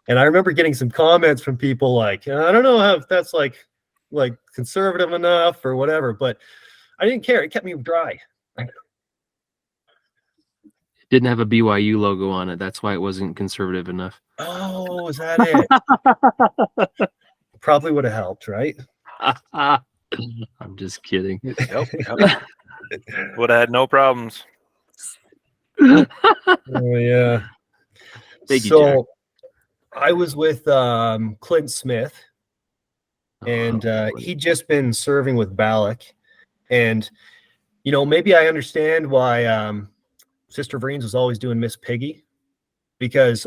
S2: And I remember getting some comments from people like, "I don't know if that's like conservative enough or whatever," but I didn't care. It kept me dry.
S1: Didn't have a BYU logo on it. That's why it wasn't conservative enough.
S2: Oh, is that it? Probably would have helped, right?
S1: I'm just kidding.
S3: Yep. Would have had no problems.
S2: Oh yeah.
S1: Thank you,
S2: so
S1: Jack.
S2: I was with Clint Smith, and he'd just been serving with Balak. And, you know, maybe I understand why Sister Vreens was always doing Miss Piggy, because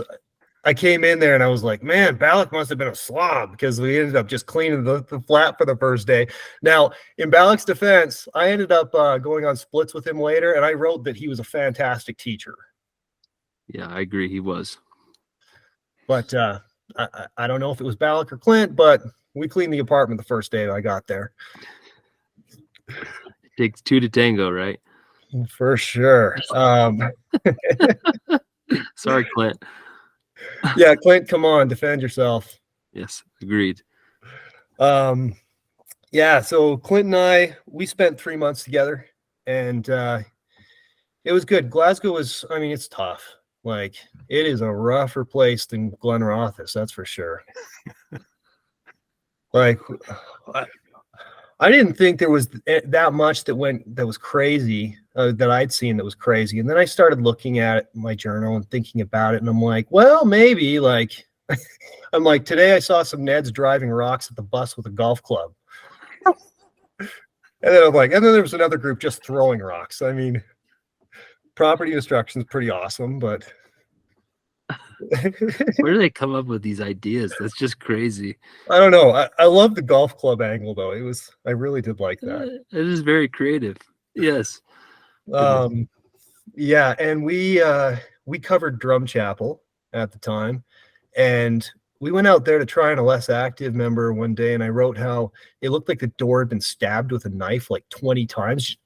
S2: I came in there and I was like, man, Balak must have been a slob, because we ended up just cleaning the flat for the first day. Now, in Balak's defense, I ended up going on splits with him later, and I wrote that he was a fantastic teacher.
S1: Yeah, I agree. He was.
S2: But I don't know if it was Balak or Clint, but we cleaned the apartment the first day I got there.
S1: It takes two to tango, right?
S2: For sure.
S1: Sorry, Clint.
S2: Yeah, Clint, come on, defend yourself.
S1: Yes, agreed.
S2: Yeah, so Clint and I, we spent 3 months together, and it was good. Glasgow was, I mean, it's tough. Like, it is a rougher place than Glenrothes, that's for sure. Like, I didn't think there was that much that was crazy, that I'd seen that was crazy. And then I started looking at my journal and thinking about it, and I'm like, well, maybe, like, I'm like, today I saw some Neds driving rocks at the bus with a golf club. And then I'm like, and then there was another group just throwing rocks. I mean, property destruction is pretty awesome, but
S1: Where do they come up with these ideas? That's just crazy.
S2: I don't know. I love the golf club angle, though. I really did like that.
S1: It is very creative. Yes.
S2: Yeah, and we covered Drum Chapel at the time, and we went out there to try on a less active member one day, and I wrote how it looked like the door had been stabbed with a knife like 20 times,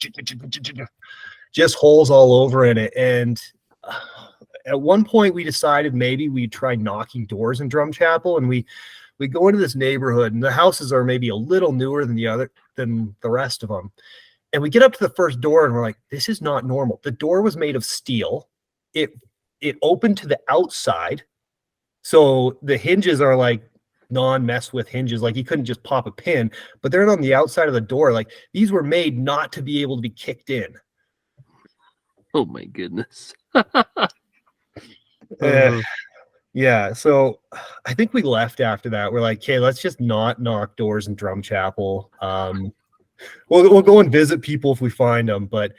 S2: just holes all over in it. And at one point we decided maybe we'd try knocking doors in Drum Chapel, and we go into this neighborhood, and the houses are maybe a little newer than the rest of them. And we get up to the first door, and we're like, this is not normal. The door was made of steel. It opened to the outside. So the hinges are like non-mess with hinges. Like, you couldn't just pop a pin, but they're on the outside of the door. Like, these were made not to be able to be kicked in.
S1: Oh my goodness.
S2: Yeah. So I think we left after that. We're like, okay, let's just not knock doors in Drum Chapel. We'll go and visit people if we find them, but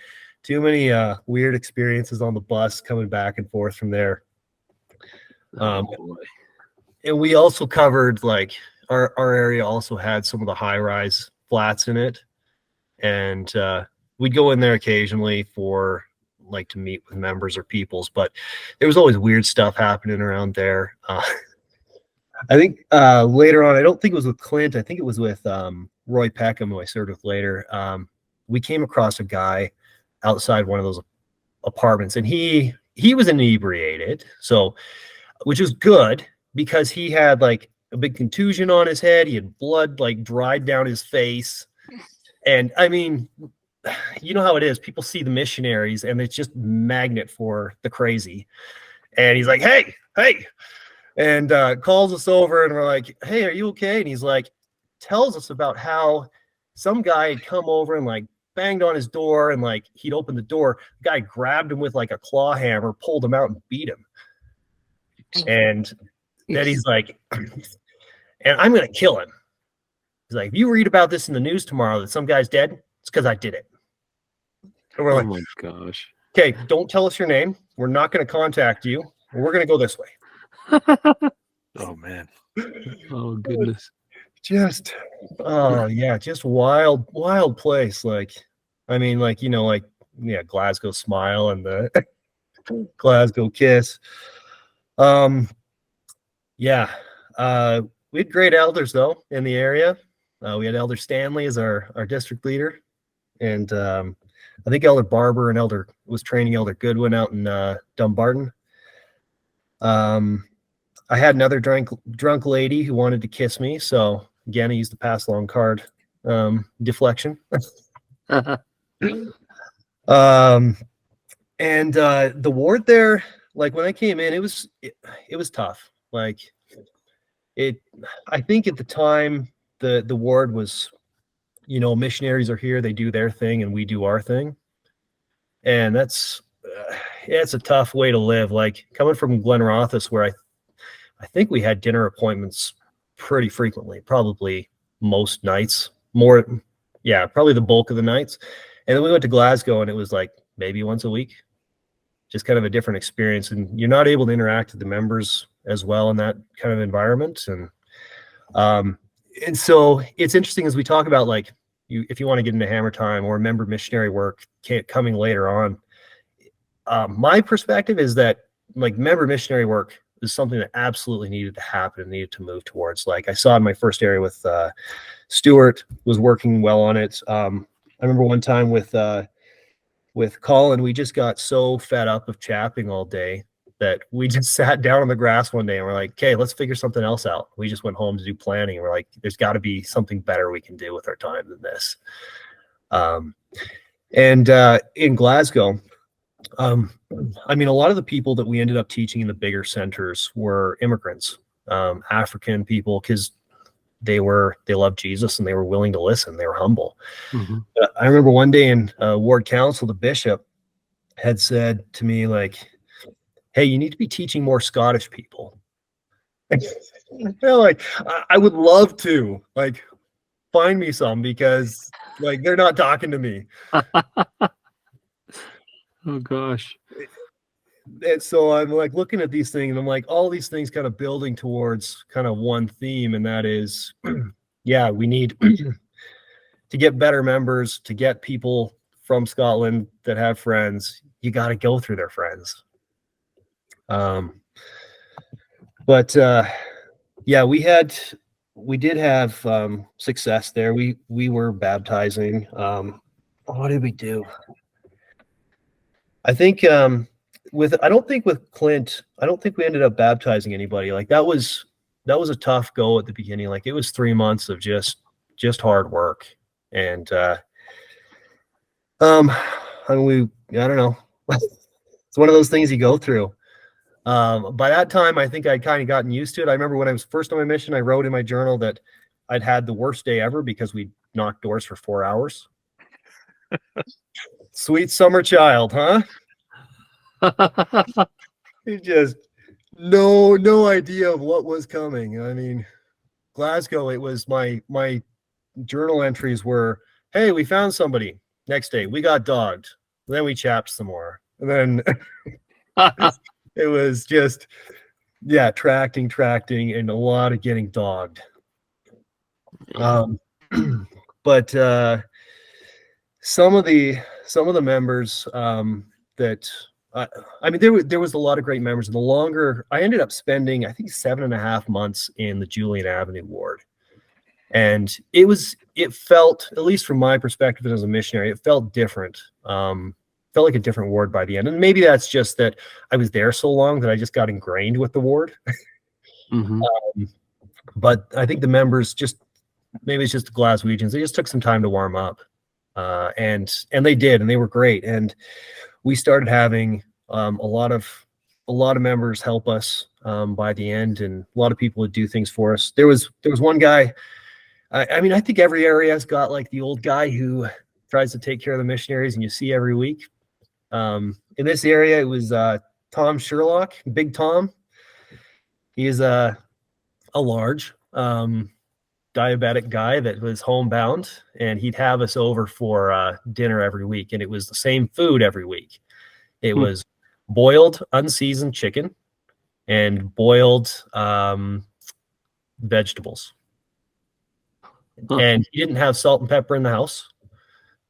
S2: too many weird experiences on the bus coming back and forth from there. And we also covered, like, our area also had some of the high-rise flats in it, and we'd go in there occasionally for, like, to meet with members or peoples, but there was always weird stuff happening around there. I think later on, I don't think it was with Clint, I think it was with Roy Peckham, who I served with later. We came across a guy outside one of those apartments, and he was inebriated, so, which was good, because he had, like, a big contusion on his head. He had blood, like, dried down his face. And I mean, you know how it is. People see the missionaries, and it's just magnet for the crazy. And he's like, hey, and calls us over, and we're like, hey, are you okay? And he's like, tells us about how some guy had come over and, like, banged on his door, and, like, he'd opened the door. The guy grabbed him with, like, a claw hammer, pulled him out, and beat him. And then he's like, and I'm going to kill him. He's like, if you read about this in the news tomorrow that some guy's dead, it's because I did it. And we're like,
S1: oh my gosh.
S2: Okay, don't tell us your name. We're not going to contact you. We're going to go this way.
S3: Oh man.
S1: Oh goodness.
S2: Just, oh yeah, just wild place. Like, I mean, like, you know, like, yeah, Glasgow Smile and the Glasgow Kiss. Yeah. We had great elders, though, in the area. We had Elder Stanley as our district leader, and I think Elder Barber and was training Elder Goodwin out in Dumbarton. I had another drunk lady who wanted to kiss me, so again, I used the pass along card deflection. And the ward there, like when I came in, it was tough. Like I think at the time the ward was, missionaries are here, they do their thing and we do our thing. And that's it's a tough way to live. Like coming from Glenrothes, where I think we had dinner appointments pretty frequently, probably most nights, probably the bulk of the nights. And then we went to Glasgow and it was like maybe once a week, just kind of a different experience. And you're not able to interact with the members as well in that kind of environment. And so it's interesting as we talk about, like, if you want to get into hammer time or member missionary work coming later on, my perspective is that like member missionary work is something that absolutely needed to happen and needed to move towards. Like I saw in my first area with Stuart was working well on it. I remember one time with Colin, we just got so fed up of chapping all day that we just sat down on the grass one day and we're like, okay, let's figure something else out. We just went home to do planning. And we're like, there's got to be something better we can do with our time than this. And in Glasgow, I mean, a lot of the people that we ended up teaching in the bigger centers were immigrants, African people, because they loved Jesus and they were willing to listen. They were humble.
S1: Mm-hmm.
S2: I remember one day in ward council, the bishop had said to me, like, hey, you need to be teaching more Scottish people. Like, I would love to, like, find me some, because like they're not talking to me.
S1: Oh gosh.
S2: And so I'm like looking at these things and I'm like, all these things kind of building towards kind of one theme, and that is, yeah, we need to get better members, to get people from Scotland that have friends. You got to go through their friends. But yeah, we did have success there. We were baptizing. What did we do? I think I don't think with Clint, I don't think we ended up baptizing anybody. Like that was a tough go at the beginning. Like it was 3 months of just hard work. And I mean, I don't know. It's one of those things you go through. By that time, I think I'd kind of gotten used to it. I remember when I was first on my mission, I wrote in my journal that I'd had the worst day ever because we knocked doors for 4 hours. Sweet summer child, huh? You just no idea of what was coming. I mean, Glasgow, it was my journal entries were, hey, we found somebody. Next day, we got dogged. Then we chapped some more. And then it was just, yeah, tracting, and a lot of getting dogged. But some of the members that I mean, there was a lot of great members. And the longer I ended up spending, I think 7.5 months in the Julian Avenue ward, and it felt, at least from my perspective as a missionary, it felt different. Felt like a different ward by the end. And maybe that's just that I was there so long that I just got ingrained with the ward.
S1: Mm-hmm.
S2: But I think the members maybe it's just the Glaswegians, they just took some time to warm up. And they did, and they were great. And we started having a lot of members help us by the end, and a lot of people would do things for us. There was one guy, I mean, I think every area's got like the old guy who tries to take care of the missionaries and you see every week. In this area, it was Tom Sherlock, Big Tom. He is a large diabetic guy that was homebound, and he'd have us over for dinner every week, and it was the same food every week. It was boiled unseasoned chicken and boiled vegetables. And he didn't have salt and pepper in the house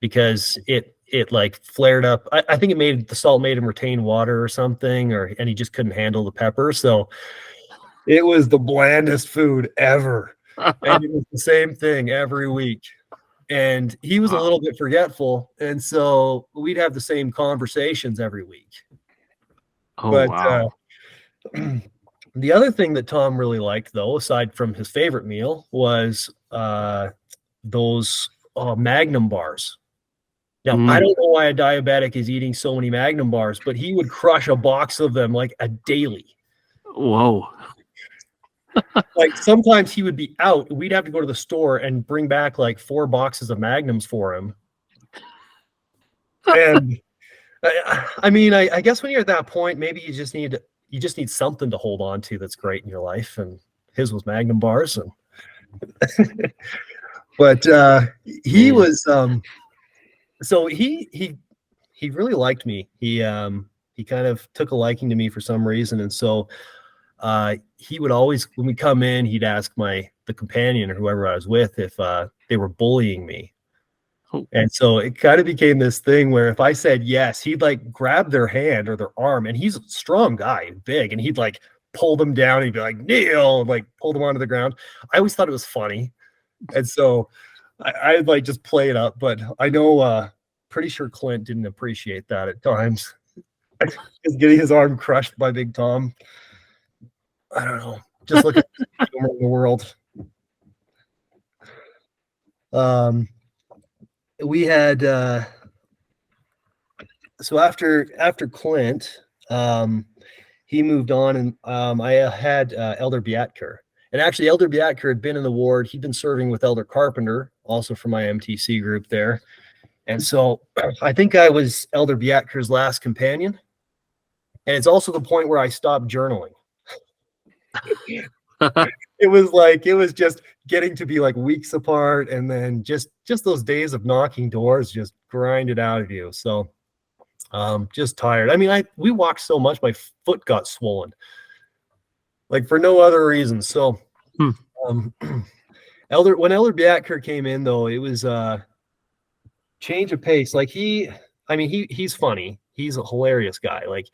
S2: because it like flared up. I think the salt made him retain water or something, and he just couldn't handle the pepper. So it was the blandest food ever. And it was the same thing every week. And he was a little bit forgetful. And so we'd have the same conversations every week.
S1: Oh, but, wow.
S2: The other thing that Tom really liked, though, aside from his favorite meal, was those Magnum bars. Now, I don't know why a diabetic is eating so many Magnum bars, but he would crush a box of them like a daily.
S1: Whoa.
S2: Like sometimes he would be out. We'd have to go to the store and bring back like 4 boxes of Magnums for him. And I mean, I guess when you're at that point, maybe you just need something to hold on to that's great in your life. And his was Magnum bars. And but he was so he really liked me. He kind of took a liking to me for some reason, and so he would always, when we come in, he'd ask the companion or whoever I was with if they were bullying me. And so it kind of became this thing where if I said yes, he'd like grab their hand or their arm, and he's a strong guy, big, and he'd like pull them down. And he'd be like, "Kneel," and like pull them onto the ground. I always thought it was funny, and so I'd like just play it up. But I know, pretty sure Clint didn't appreciate that at times. Just getting his arm crushed by Big Tom. I don't know. Just look at the world. We had so after Clint, he moved on, and I had Elder Biatker. And actually, Elder Biatker had been in the ward. He'd been serving with Elder Carpenter, also from my MTC group there. And so I think I was Elder Biatker's last companion. And it's also the point where I stopped journaling. It was just getting to be like weeks apart, and then just those days of knocking doors just grind it out of you. So just tired. I mean, we walked so much my foot got swollen, like for no other reason. So when Elder Biatker came in, though, it was change of pace. Like he's funny. He's a hilarious guy. Like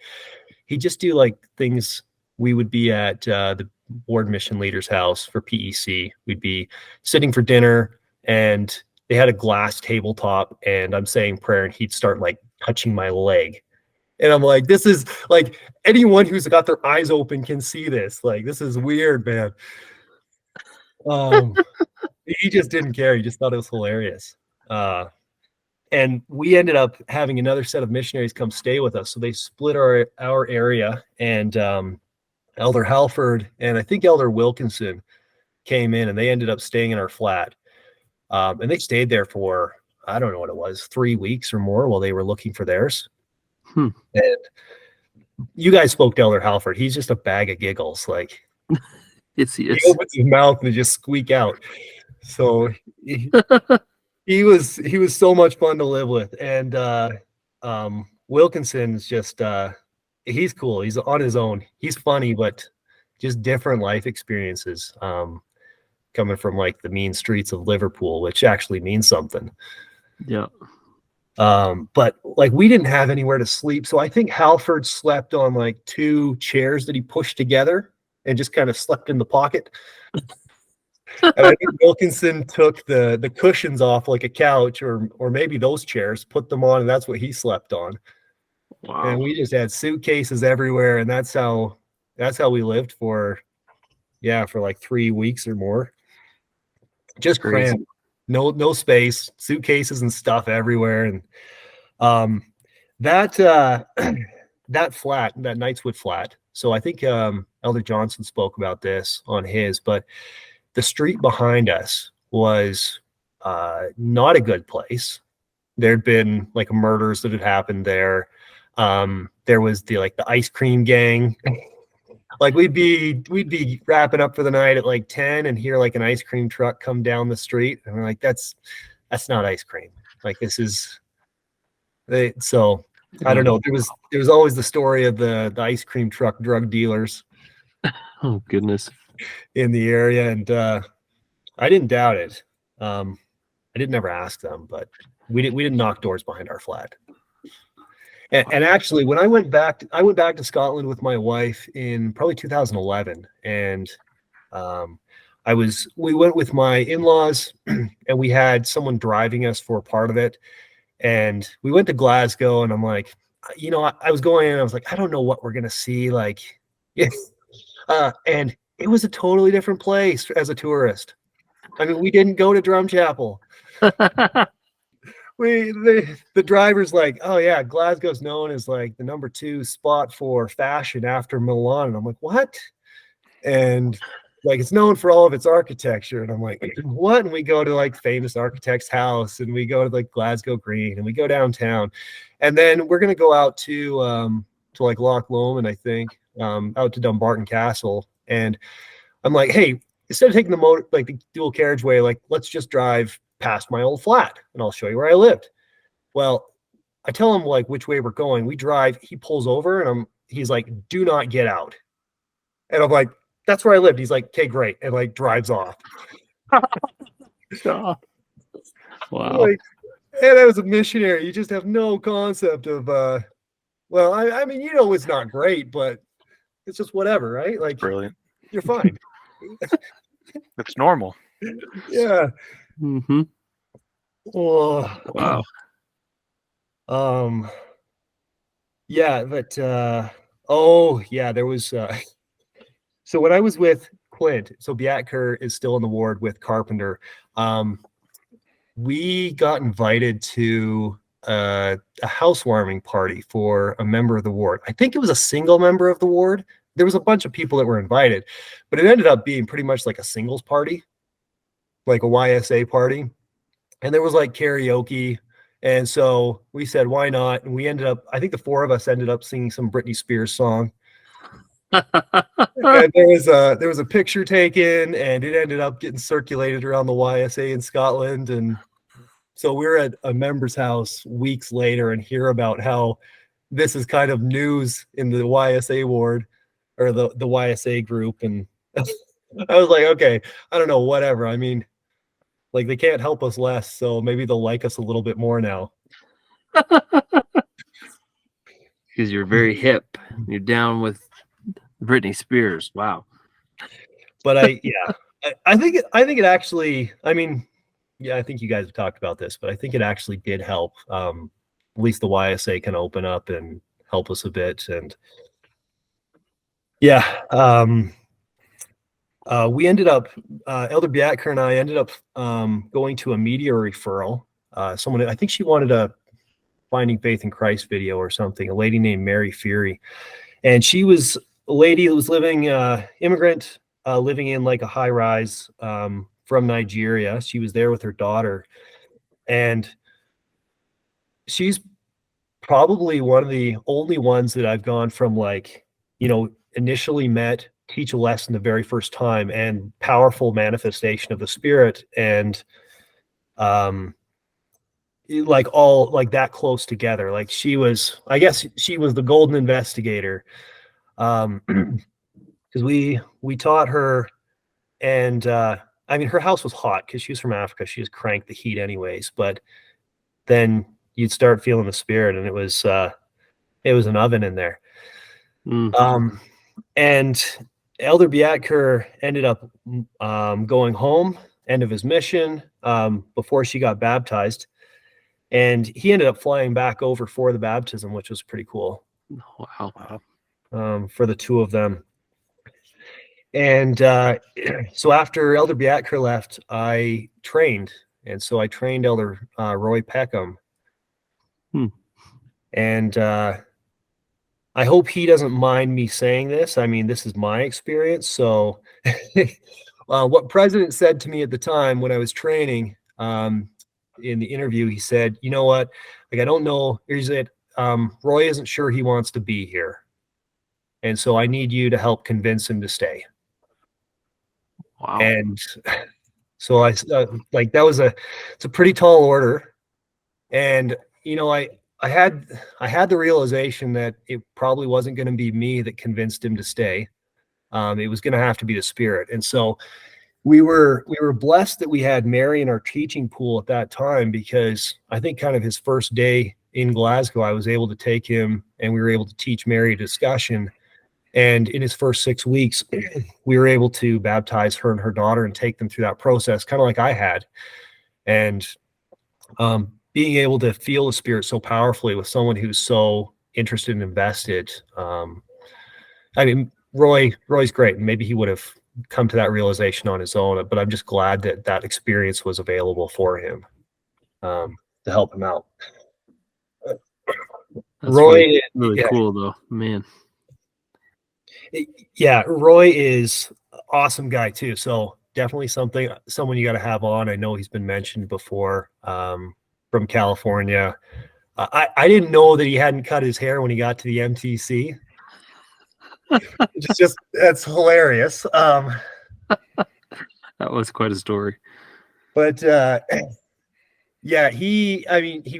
S2: he just do like things. We would be at the ward mission leader's house for PEC. We'd be sitting for dinner, and they had a glass tabletop, and I'm saying prayer, and he'd start like touching my leg. And I'm like, this is like, anyone who's got their eyes open can see this. Like, this is weird, man. He just didn't care. He just thought it was hilarious. And we ended up having another set of missionaries come stay with us. So they split our area, and Elder Halford and I think Elder Wilkinson came in, and they ended up staying in our flat. And they stayed there for, I don't know what it was, 3 weeks or more while they were looking for theirs. And you guys spoke to Elder Halford. He's just a bag of giggles. Like he opens his mouth and they just squeak out. So he was so much fun to live with. And Wilkinson's just he's cool. He's on his own. He's funny, but just different life experiences. Coming from like the mean streets of Liverpool, which actually means something.
S1: Yeah.
S2: But like we didn't have anywhere to sleep. So I think Halford slept on like 2 chairs that he pushed together and just kind of slept in the pocket. And I think Wilkinson took the cushions off like a couch or maybe those chairs, put them on, and that's what he slept on. Wow. And we just had suitcases everywhere, and that's how we lived for like 3 weeks or more. Just crammed. No space, suitcases and stuff everywhere. And that flat, that Knightswood flat. So I think Elder Johnson spoke about this on his, but the street behind us was not a good place. There'd been like murders that had happened there. There was the ice cream gang. Like we'd be wrapping up for the night at like 10 and hear like an ice cream truck come down the street, and we're like, that's not ice cream. Like this is so I don't know. There was always the story of the ice cream truck drug dealers.
S1: Oh goodness.
S2: In the area, and I didn't doubt it. I didn't ever ask them, but we didn't knock doors behind our flat. And actually, when I went back to Scotland with my wife in probably 2011, and we went with my in-laws, and we had someone driving us for a part of it, and we went to Glasgow, and I'm like, I was going in, and I was like, I don't know what we're gonna see, like, and it was a totally different place as a tourist. I mean, we didn't go to Drum Chapel. the driver's like, oh yeah, Glasgow's known as like the number 2 spot for fashion after Milan. And I'm like, what? And like, it's known for all of its architecture. And I'm like, what? And we go to like famous architect's house, and we go to like Glasgow Green, and we go downtown. And then we're going to go out to like Loch Lomond, I think, out to Dumbarton Castle. And I'm like, hey, instead of taking the dual carriageway, like, let's just drive past my old flat and I'll show you where I lived. Well, I tell him like which way we're going. We drive, he pulls over, and he's like, do not get out. And I'm like, that's where I lived. He's like, okay, great. And like drives off.
S1: Wow.
S2: Like, and I was a missionary. You just have no concept of, well, I mean, it's not great, but it's just whatever, right? Like,
S3: Brilliant.
S2: You're fine.
S3: It's normal.
S2: Yeah.
S1: Mm-hmm.
S2: Oh,
S1: Wow.
S2: Yeah, but oh yeah, there was so when I was with Clint, so Biatker is still in the ward with Carpenter. We got invited to a housewarming party for a member of the ward. I think it was a single member of the ward. There was a bunch of people that were invited, but it ended up being pretty much like a singles party, like a YSA party. And there was like karaoke. And so we said, why not? And we ended up, I think the 4 of us ended up singing some Britney Spears song. And there was a picture taken, and it ended up getting circulated around the YSA in Scotland. And so we're at a member's house weeks later and hear about how this is kind of news in the YSA ward, or the YSA group. And I was like, okay, I don't know, whatever. I mean, like, they can't help us less, so maybe they'll like us a little bit more now.
S1: Because you're very hip. You're down with Britney Spears. Wow.
S2: But I think it actually, I mean, yeah, I think you guys have talked about this, but I think it actually did help. At least the YSA can open up and help us a bit. And yeah, we ended up, Elder Biatker and I ended up going to a media referral. Someone, I think she wanted a Finding Faith in Christ video or something, a lady named Mary Fury. And she was a lady who was living, immigrant, living in like a high rise from Nigeria. She was there with her daughter. And she's probably one of the only ones that I've gone from, like, initially met, teach a lesson the very first time, and powerful manifestation of the Spirit, and like all like that close together. Like, I guess she was the golden investigator, because we taught her. And I mean, her house was hot because she was from Africa. She just cranked the heat anyways, but then you'd start feeling the Spirit, and it was an oven in there. And Elder Biatker ended up going home, end of his mission, before she got baptized. And he ended up flying back over for the baptism, which was pretty cool.
S1: Wow.
S2: For the 2 of them. And so after Elder Biatker left, I trained. And so I trained Elder Roy Peckham. And I hope he doesn't mind me saying this. I mean, this is my experience. So what President said to me at the time when I was training, in the interview, he said, you know what? Like, I don't know. Roy isn't sure he wants to be here. And so I need you to help convince him to stay.
S1: Wow.
S2: And so I like, it's a pretty tall order. And, I had the realization that it probably wasn't going to be me that convinced him to stay. It was going to have to be the Spirit. And so we were blessed that we had Mary in our teaching pool at that time, because I think kind of his first day in Glasgow, I was able to take him, and we were able to teach Mary a discussion. And in his first 6 weeks, we were able to baptize her and her daughter and take them through that process, kind of like I had. And being able to feel the Spirit so powerfully with someone who's so interested and invested. I mean, Roy's great, and maybe he would have come to that realization on his own, but I'm just glad that experience was available for him. to help him out.
S1: That's
S2: Roy,
S1: really
S2: yeah,
S1: cool though, man.
S2: yeah, Roy is an awesome guy too. So definitely someone you got to have on. I know he's been mentioned before, from California. I didn't know that he hadn't cut his hair when he got to the MTC. That's hilarious.
S1: That was quite a story.
S2: But yeah, he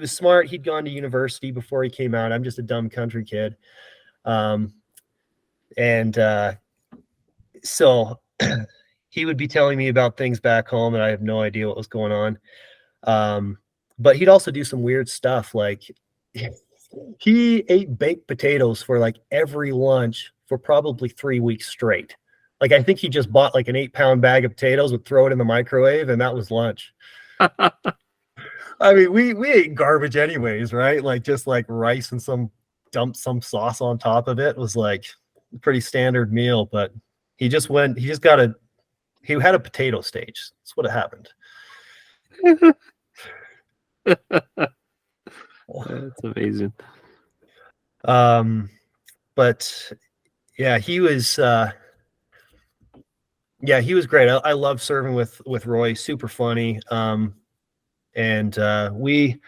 S2: was smart. He'd gone to university before he came out. I'm just a dumb country kid. And so he would be telling me about things back home, and I have no idea what was going on. But he'd also do some weird stuff. Like he ate baked potatoes for like every lunch for probably 3 weeks straight. Like I think he just bought like an 8-pound bag of potatoes, would throw it in the microwave, and that was lunch. I mean, we ate garbage anyways, right? Like just like rice and dump some sauce on top of it. Was like a pretty standard meal, but he had a potato stage. That's what happened.
S1: That's amazing.
S2: But yeah, he was great. I love serving with Roy. Super funny. And we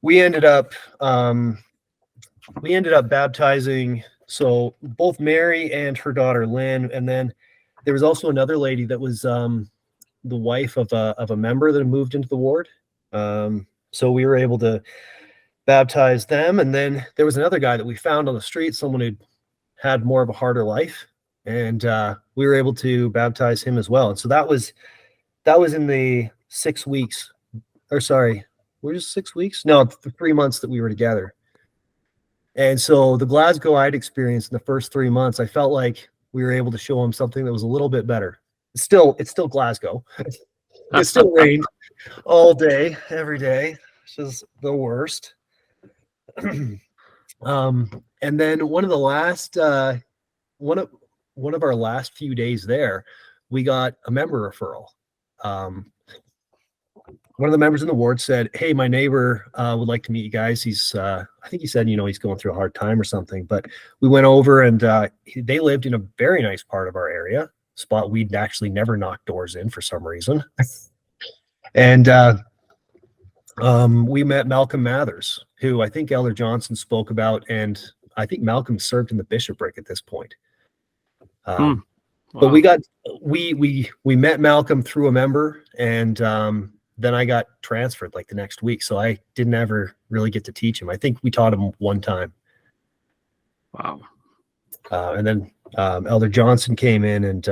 S2: ended up baptizing, so both Mary and her daughter Lynn, and then there was also another lady that was the wife of a member that had moved into the ward. So we were able to baptize them, and then there was another guy that we found on the street, someone who had more of a harder life, and we were able to baptize him as well. And so that was in the 6 weeks, or sorry, we're just 6 weeks? No, the 3 months that we were together. And so the Glasgow I'd experienced in the first 3 months, I felt like we were able to show him something that was a little bit better. It's still Glasgow. It still rained all day, every day, which is the worst. And then one of our last few days there, we got a member referral. One of the members in the ward said, "Hey, my neighbor would like to meet you guys. He's, I think he said, he's going through a hard time or something." But we went over, and they lived in a very nice part of our area, spot we'd actually never knocked doors in for some reason. And we met Malcolm Mathers, who I think Elder Johnson spoke about, and I think Malcolm served in the bishopric at this point.
S1: Wow.
S2: But we met Malcolm through a member, and then I got transferred like the next week, so I didn't ever really get to teach him. I think we taught him one time.
S1: Wow.
S2: And then Elder Johnson came in, and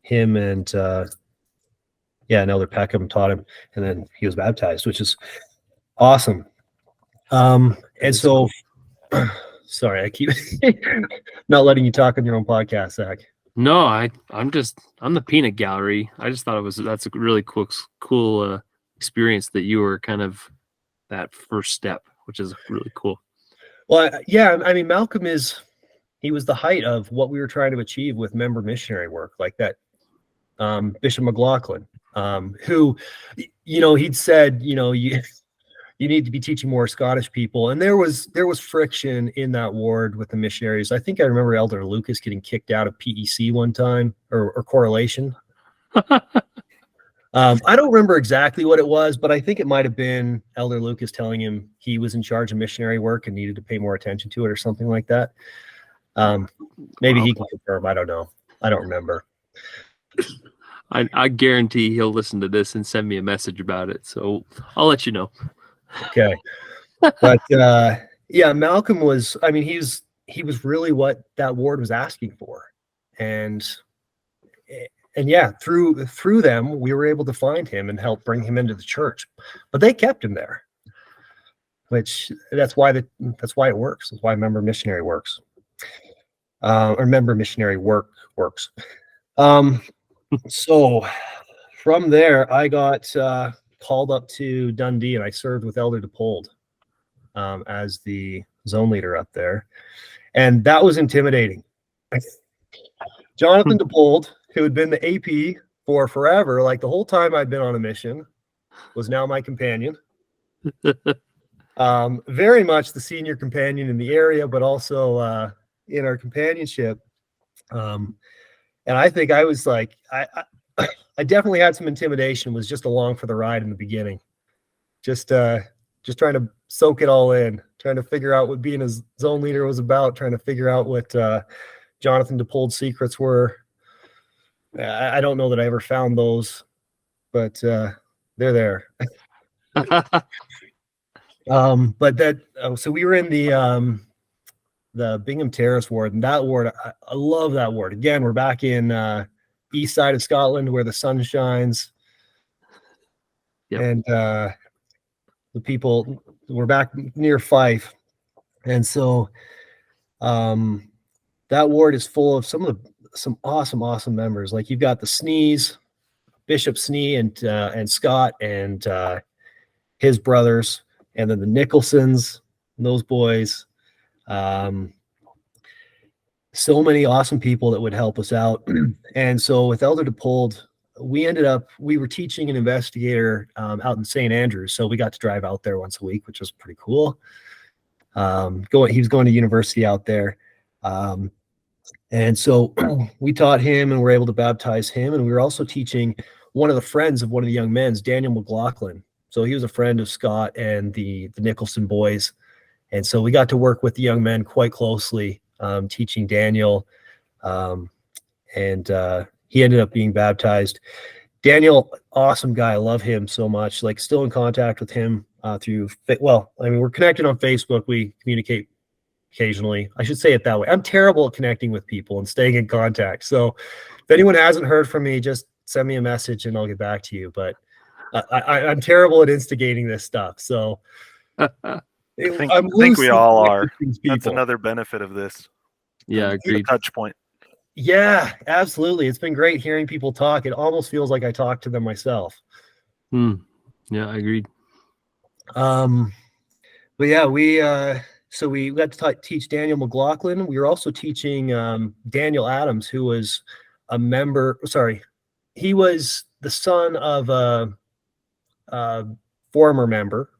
S2: him and and Elder Peckham taught him, and then he was baptized, which is awesome. And so, sorry, I keep not letting you talk on your own podcast, Zach.
S1: No, I'm the peanut gallery. I just thought that's a really cool experience that you were kind of that first step, which is really cool.
S2: Well, yeah, I mean, Malcolm he was the height of what we were trying to achieve with member missionary work, like that. Bishop McLaughlin, who, he'd said, you need to be teaching more Scottish people. And there was friction in that ward with the missionaries. I think I remember Elder Lucas getting kicked out of PEC one time, or correlation. I don't remember exactly what it was, but I think it might have been Elder Lucas telling him he was in charge of missionary work and needed to pay more attention to it or something like that. Maybe he can confirm. I don't know. I don't remember.
S1: I guarantee he'll listen to this and send me a message about it. So I'll let you know.
S2: Okay. But yeah, Malcolm was, I mean, he was really what that ward was asking for. And yeah, through them, we were able to find him and help bring him into the church. But they kept him there, which that's why it works. That's why member missionary works. Or member missionary work works. So from there, I got called up to Dundee, and I served with Elder DePold as the zone leader up there. And that was intimidating. Jonathan DePold, who had been the AP for forever, like the whole time I'd been on a mission, was now my companion. Very much the senior companion in the area, but also in our companionship. And I think I was like, I definitely had some intimidation, was just along for the ride in the beginning. Just trying to soak it all in, trying to figure out what being a zone leader was about, trying to figure out what Jonathan DePold's secrets were. I don't know that I ever found those, but they're there. But that so we were in the Bingham Terrace ward, and that ward, I love that ward. Again, we're back in east side of Scotland where the sun shines.
S1: Yep.
S2: And the people, we're back near Fife. And so that ward is full of some awesome members. Like you've got the Snees, Bishop Snee and Scott and his brothers, and then the Nicholsons, those boys. So many awesome people that would help us out. And so with Elder DePold, we were teaching an investigator out in St. Andrews. So we got to drive out there once a week, which was pretty cool. He was going to university out there. And so we taught him and were able to baptize him. And we were also teaching one of the friends of one of the young men's, Daniel McLaughlin. So he was a friend of Scott and the Nicholson boys. And so we got to work with the young men quite closely, teaching Daniel. And he ended up being baptized. Daniel, awesome guy. I love him so much. Like still in contact with him we're connected on Facebook. We communicate occasionally. I should say it that way. I'm terrible at connecting with people and staying in contact. So if anyone hasn't heard from me, just send me a message and I'll get back to you. But I'm terrible at instigating this stuff. So
S3: I think we all are. That's another benefit of this.
S1: Yeah, agreed.
S3: Touch point.
S2: Yeah, absolutely. It's been great hearing people talk. It almost feels like I talk to them myself.
S1: Yeah, I agreed.
S2: But yeah, we got to teach Daniel McLaughlin. We were also teaching Daniel Adams, who was a member. Sorry, he was the son of a former member.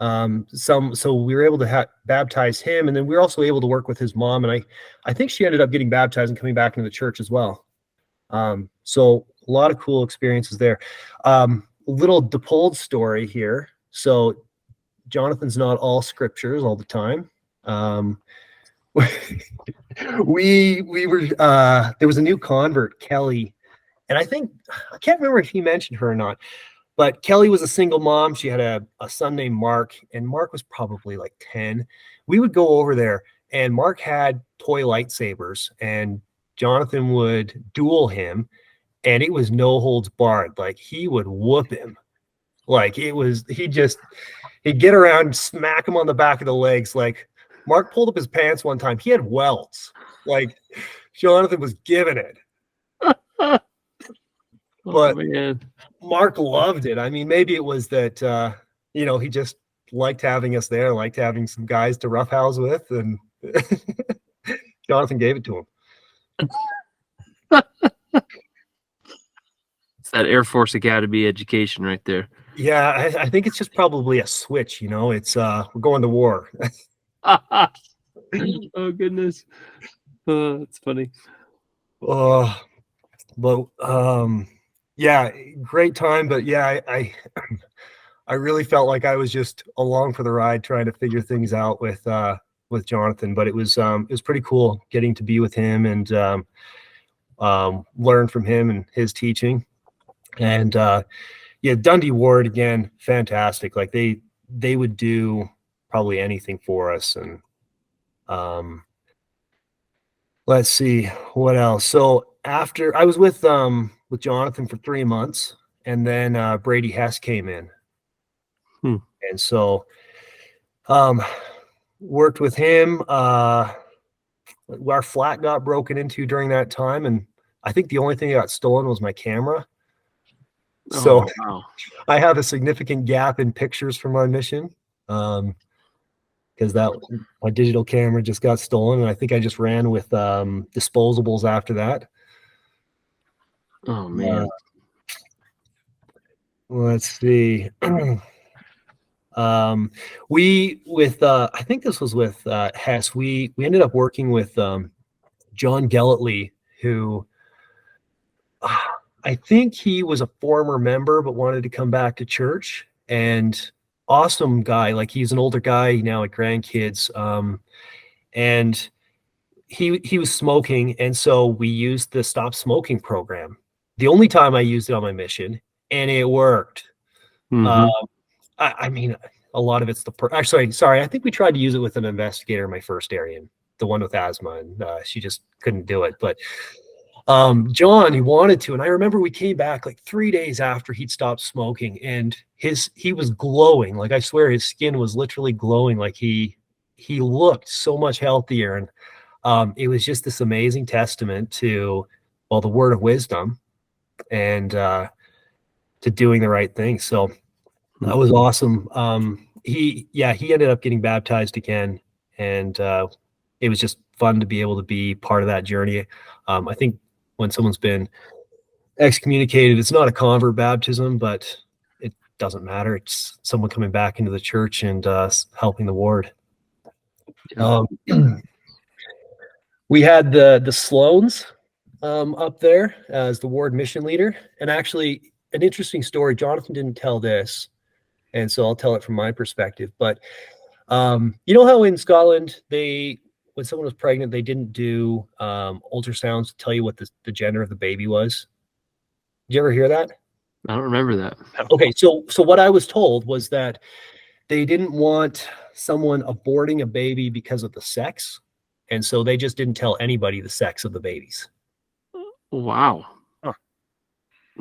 S2: So we were able to baptize him, and then we were also able to work with his mom, and I think she ended up getting baptized and coming back into the church as well. So a lot of cool experiences there. Little DePold story here. So Jonathan's not all scriptures all the time. We were there was a new convert, Kelly, and I can't remember if he mentioned her or not. But Kelly was a single mom. She had a son named Mark, and Mark was probably like 10. We would go over there, and Mark had toy lightsabers, and Jonathan would duel him, and it was no holds barred. Like he would whoop him. Like he'd get around and smack him on the back of the legs. Like Mark pulled up his pants one time. He had welts. Like Jonathan was giving it. But Mark loved it. I mean, maybe it was that, he just liked having us there, liked having some guys to roughhouse with, and Jonathan gave it to him.
S1: It's that Air Force Academy education right there.
S2: Yeah, I think it's just probably a switch, it's we're going to war.
S1: Oh, goodness. That's funny.
S2: Yeah, great time, but yeah, I really felt like I was just along for the ride trying to figure things out with Jonathan, but it was pretty cool getting to be with him and learn from him and his teaching. And Dundee Ward, again, fantastic. Like they would do probably anything for us. And let's see what else. So after I was with Jonathan for 3 months, and then Brady Hess came in. And so worked with him. Our flat got broken into during that time, and I think the only thing that got stolen was my camera. So
S1: wow.
S2: I have a significant gap in pictures from my mission because my digital camera just got stolen, and I think I just ran with disposables after that.
S1: Oh man.
S2: Let's see. I think this was with Hess. We ended up working with John Gelletley, who I think he was a former member but wanted to come back to church, and awesome guy. Like, he's an older guy now with grandkids, and he was smoking, and so we used the stop smoking program. The only time I used it on my mission, and it worked.
S1: Mhm.
S2: I mean, a lot of it's sorry. I think we tried to use it with an investigator in my first area, the one with asthma, and she just couldn't do it. But John, he wanted to, and I remember we came back like 3 days after he'd stopped smoking, and he was glowing. Like, I swear his skin was literally glowing. Like, he looked so much healthier, and it was just this amazing testament to, well, the word of wisdom and to doing the right thing. So that was awesome. He ended up getting baptized again, and it was just fun to be able to be part of that journey. I think when someone's been excommunicated, it's not a convert baptism, but it doesn't matter. It's someone coming back into the church and helping the ward.
S1: Yeah.
S2: We had the Sloans up there as the ward mission leader, and actually an interesting story. Jonathan didn't tell this, and so I'll tell it from my perspective. But you know how in Scotland, when someone was pregnant, they didn't do ultrasounds to tell you what the gender of the baby was? Did you ever hear that?
S1: I don't remember that.
S2: Okay, so what I was told was that they didn't want someone aborting a baby because of the sex, and so they just didn't tell anybody the sex of the babies.
S1: Wow.
S3: Huh.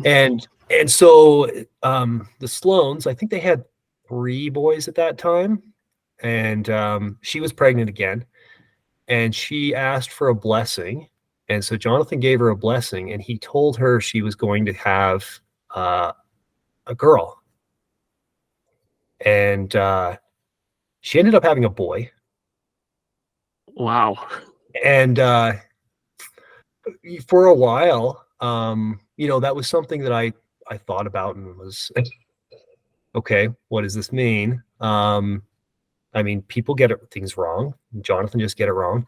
S2: And so the Sloans, I think they had 3 boys at that time, and she was pregnant again, and she asked for a blessing, and so Jonathan gave her a blessing, and he told her she was going to have a girl, and she ended up having a boy.
S1: Wow.
S2: And for a while, that was something that I thought about and was, okay, what does this mean? I mean, people get things wrong. Jonathan just get it wrong.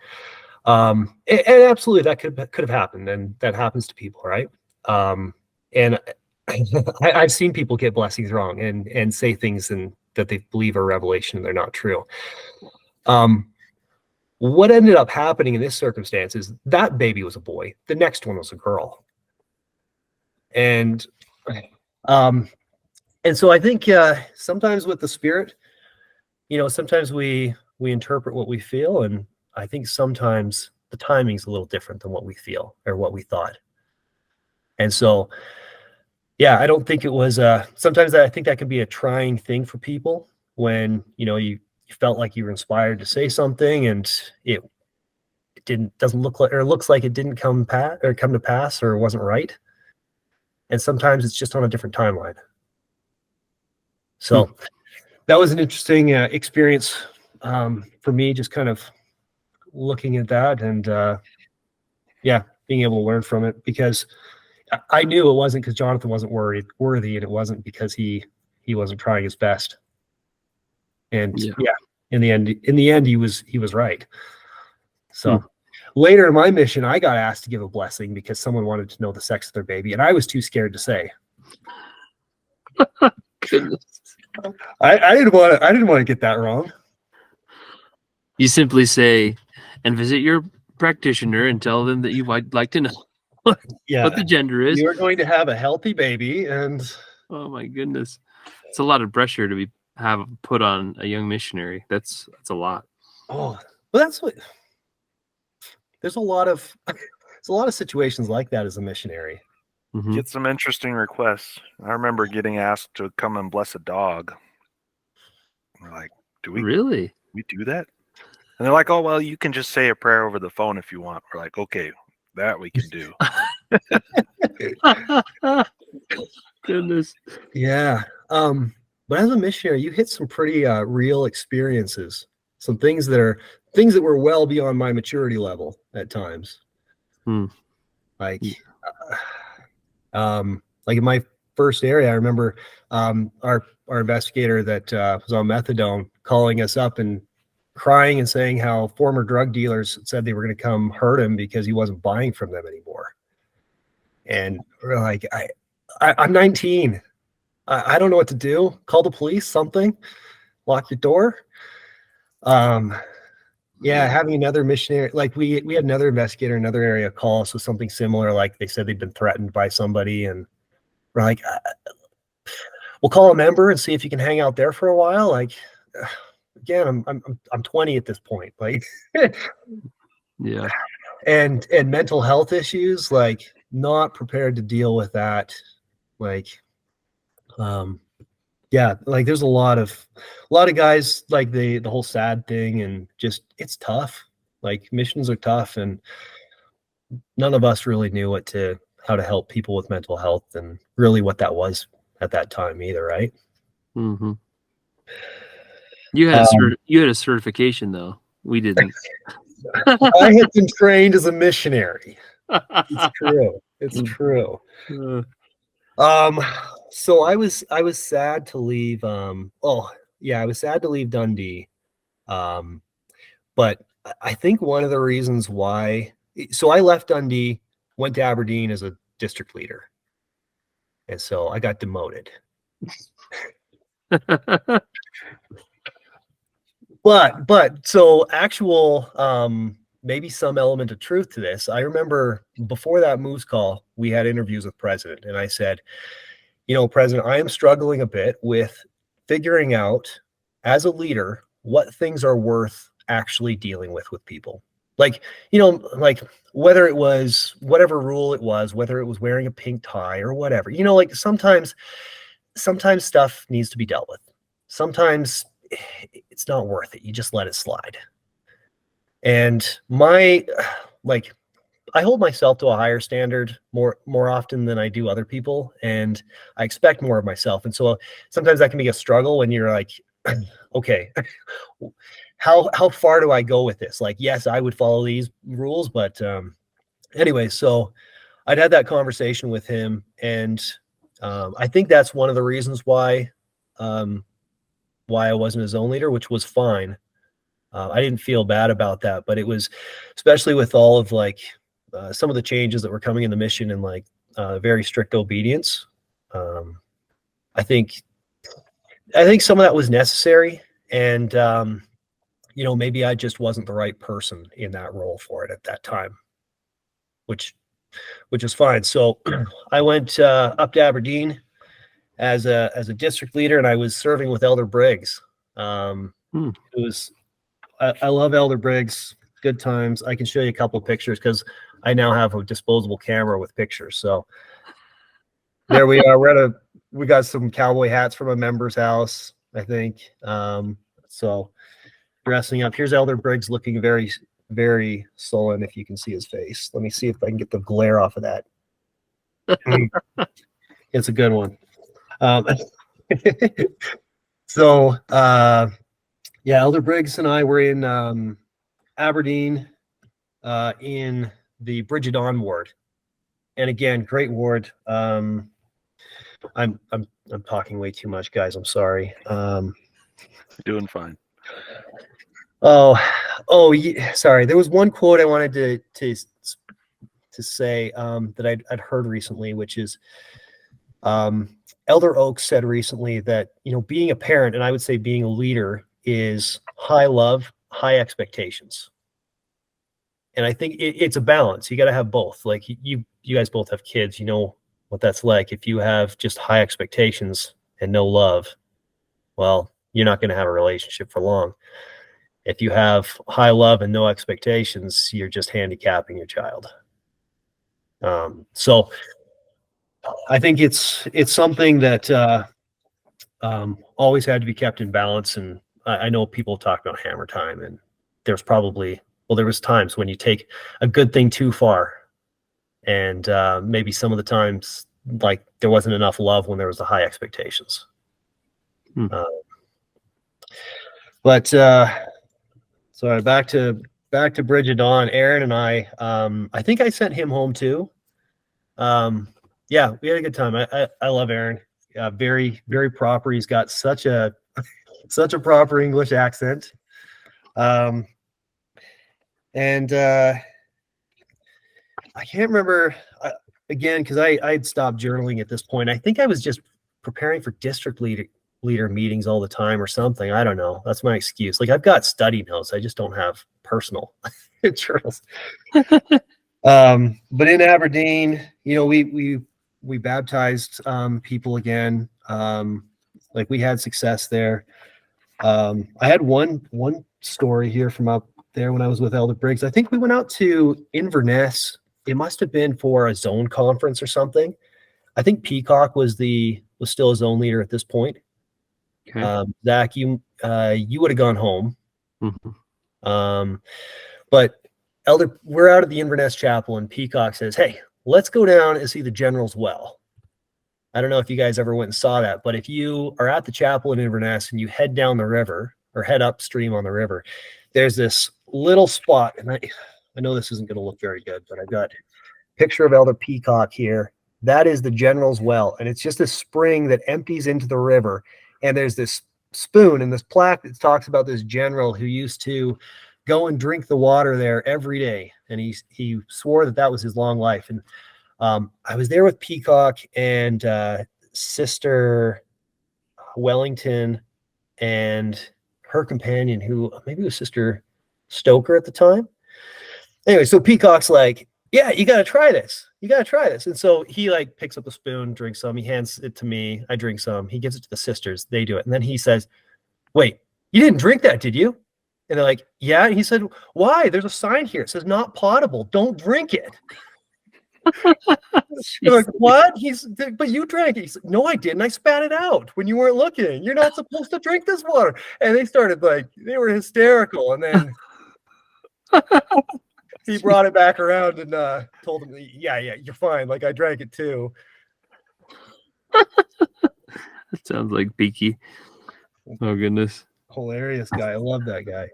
S2: And absolutely that could have happened, and that happens to people, right? And I've seen people get blessings wrong and say things that they believe are revelation and they're not true. What ended up happening in this circumstance is that baby was a boy. The next one was a girl. And so I think sometimes with the Spirit, sometimes we interpret what we feel, and I think sometimes the timing's a little different than what we feel or what we thought. And so, yeah, I don't think it was. Sometimes I think that can be a trying thing for people when you felt like you were inspired to say something and it doesn't look like, or it looks like it didn't come to pass or wasn't right. And sometimes it's just on a different timeline. So that was an interesting experience for me, just kind of looking at that and being able to learn from it, because I knew it wasn't because Jonathan wasn't worthy, and it wasn't because he wasn't trying his best. And in the end, he was right. So later in my mission, I got asked to give a blessing because someone wanted to know the sex of their baby, and I was too scared to say.
S1: Goodness.
S2: I didn't want to get that wrong.
S1: You simply say, and visit your practitioner and tell them that you would like to know what the gender is.
S2: You're going to have a healthy baby, and
S1: oh my goodness, it's a lot of pressure to have put on a young missionary. That's a lot.
S2: Oh, well, that's what. There's a lot of situations like that as a missionary.
S1: Mm-hmm.
S3: Get some interesting requests. I remember getting asked to come and bless a dog. We're like, do we
S1: really?
S3: We do that? And they're like, oh, well, you can just say a prayer over the phone if you want. We're like, okay, that we can do.
S1: Goodness.
S2: Yeah. But as a missionary, you hit some pretty real experiences. Some things that were well beyond my maturity level at times. Like in my first area, I remember our investigator that was on methadone calling us up and crying and saying how former drug dealers said they were going to come hurt him because he wasn't buying from them anymore. And we're like, I'm 19. I don't know what to do. Call the police, something, lock your door. Yeah, having another missionary, like we had another investigator, another area call us with something similar. Like they said they'd been threatened by somebody, and we're like, we'll call a member and see if you can hang out there for a while. Like, again, I'm 20 at this point. Like,
S1: Yeah.
S2: And mental health issues, like not prepared to deal with that. Like, yeah, like there's a lot of guys like the whole sad thing, and just it's tough. Like missions are tough, and none of us really knew how to help people with mental health and really what that was at that time either, right?
S1: Mm-hmm. You had a certification though. We didn't.
S2: I had been trained as a missionary. It's true. It's true. So I was sad to leave. I was sad to leave Dundee. But I think one of the reasons why, so I left Dundee, went to Aberdeen as a district leader, and so I got demoted. But so actual, maybe some element of truth to this. I remember before that Moose call, we had interviews with President, and I said, President, I am struggling a bit with figuring out as a leader what things are worth actually dealing with people. Like, like whether it was whatever rule it was, whether it was wearing a pink tie or whatever, like sometimes stuff needs to be dealt with. Sometimes it's not worth it. You just let it slide. And I hold myself to a higher standard more often than I do other people, and I expect more of myself. And so sometimes that can be a struggle when you're like, okay, how far do I go with this? Like, yes, I would follow these rules, but anyway, so I'd had that conversation with him, and I think that's one of the reasons why I wasn't his own leader, which was fine. I didn't feel bad about that, but it was especially with all of some of the changes that were coming in the mission and very strict obedience. I think some of that was necessary, and maybe I just wasn't the right person in that role for it at that time, which is fine. So I went up to Aberdeen as a district leader, and I was serving with Elder Briggs. It was I love Elder Briggs. Good times. I can show you a couple of pictures because I now have a disposable camera with pictures. So there we are. We got some cowboy hats from a member's house, I think. So dressing up. Here's Elder Briggs looking very, very sullen, if you can see his face. Let me see if I can get the glare off of that. It's a good one. So Elder Briggs and I were in Aberdeen in the Bridget-on ward, and again, great ward. I'm talking way too much, guys. I'm sorry.
S3: Doing fine.
S2: Yeah, sorry. There was one quote I wanted to say that I'd heard recently, which is Elder Oaks said recently that being a parent, and I would say being a leader, is high love, high expectations. And I think it's a balance. You got to have both. Like you guys both have kids. You know what that's like. If you have just high expectations and no love, well, you're not going to have a relationship for long. If you have high love and no expectations, you're just handicapping your child. So I think it's something that always had to be kept in balance. And I know people talk about hammer time, and there was times when you take a good thing too far, and maybe some of the times there wasn't enough love when there was the high expectations. But sorry, back to Bridget Dawn. Aaron and I think I sent him home too. Yeah, we had a good time. I love Aaron. Very, very proper. He's got such a proper English accent. And I can't remember again because I'd stopped journaling at this point. I think I was just preparing for district leader meetings all the time or something. I don't know. That's my excuse. Like I've got study notes. I just don't have personal journals. But in Aberdeen, we baptized people again. Like we had success there. I had one story here from up there when I was with Elder Briggs. I think we went out to Inverness. It must have been for a zone conference or something. I think Peacock was still a zone leader at this point.
S1: Okay.
S2: Zach, you would have gone home.
S1: Mm-hmm.
S2: But we're out of the Inverness Chapel, and Peacock says, "Hey, let's go down and see the General's Well." I don't know if you guys ever went and saw that, but if you are at the chapel in Inverness and you head down the river or head upstream on the river, there's this little spot, and I know this isn't going to look very good, but I've got a picture of Elder Peacock here. That is the General's Well, and it's just a spring that empties into the river, and there's this spoon and this plaque that talks about this general who used to go and drink the water there every day, and he swore that was his long life. And I was there with Peacock and Sister Wellington and her companion, who maybe was Sister Stoker at the time. Anyway, so Peacock's like, "Yeah, you got to try this. You got to try this." And so he like picks up a spoon, drinks some. He hands it to me. I drink some. He gives it to the sisters. They do it. And then he says, "Wait, you didn't drink that, did you?" And they're like, "Yeah." And he said, "Why? There's a sign here. It says not potable. Don't drink it." They're like, "What?" But you drank it. He said, "No, I didn't. I spat it out when you weren't looking. You're not supposed to drink this water." And they started they were hysterical. And then he brought it back around and told him, yeah, you're fine. Like I drank it too.
S1: That sounds like Beaky. Oh goodness.
S2: Hilarious guy. I love that guy.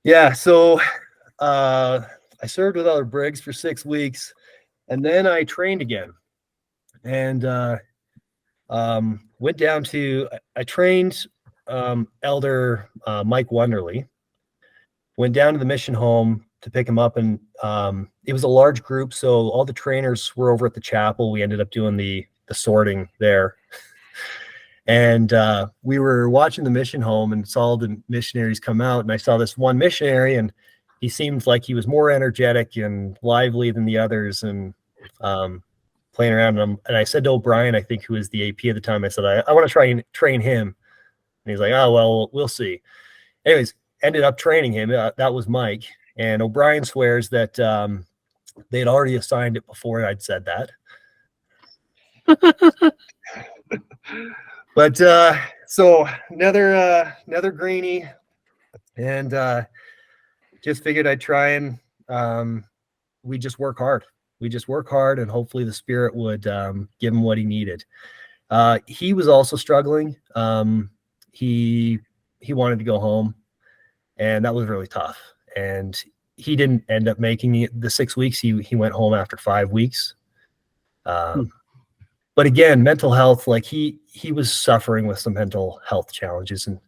S2: Yeah, so I served with Elder Briggs for 6 weeks, and then I trained again, and went down to. I trained Elder Mike Wonderly. Went down to the mission home to pick him up, and it was a large group, so all the trainers were over at the chapel. We ended up doing the sorting there. And we were watching the mission home and saw the missionaries come out. And I saw this one missionary, and he seemed like he was more energetic and lively than the others, and playing around. And I said to O'Brien, I think, who was the AP at the time, I said, I want to try and train him. And he's like, "Oh, well, we'll see." Anyways, ended up training him. That was Mike. And O'Brien swears that they had already assigned it before I'd said that. But so another greenie, and just figured I'd try and we just work hard. We just work hard, and hopefully the Spirit would give him what he needed. He was also struggling. He wanted to go home, and that was really tough. And he didn't end up making the 6 weeks. He went home after 5 weeks. But again, mental health, like he was suffering with some mental health challenges. And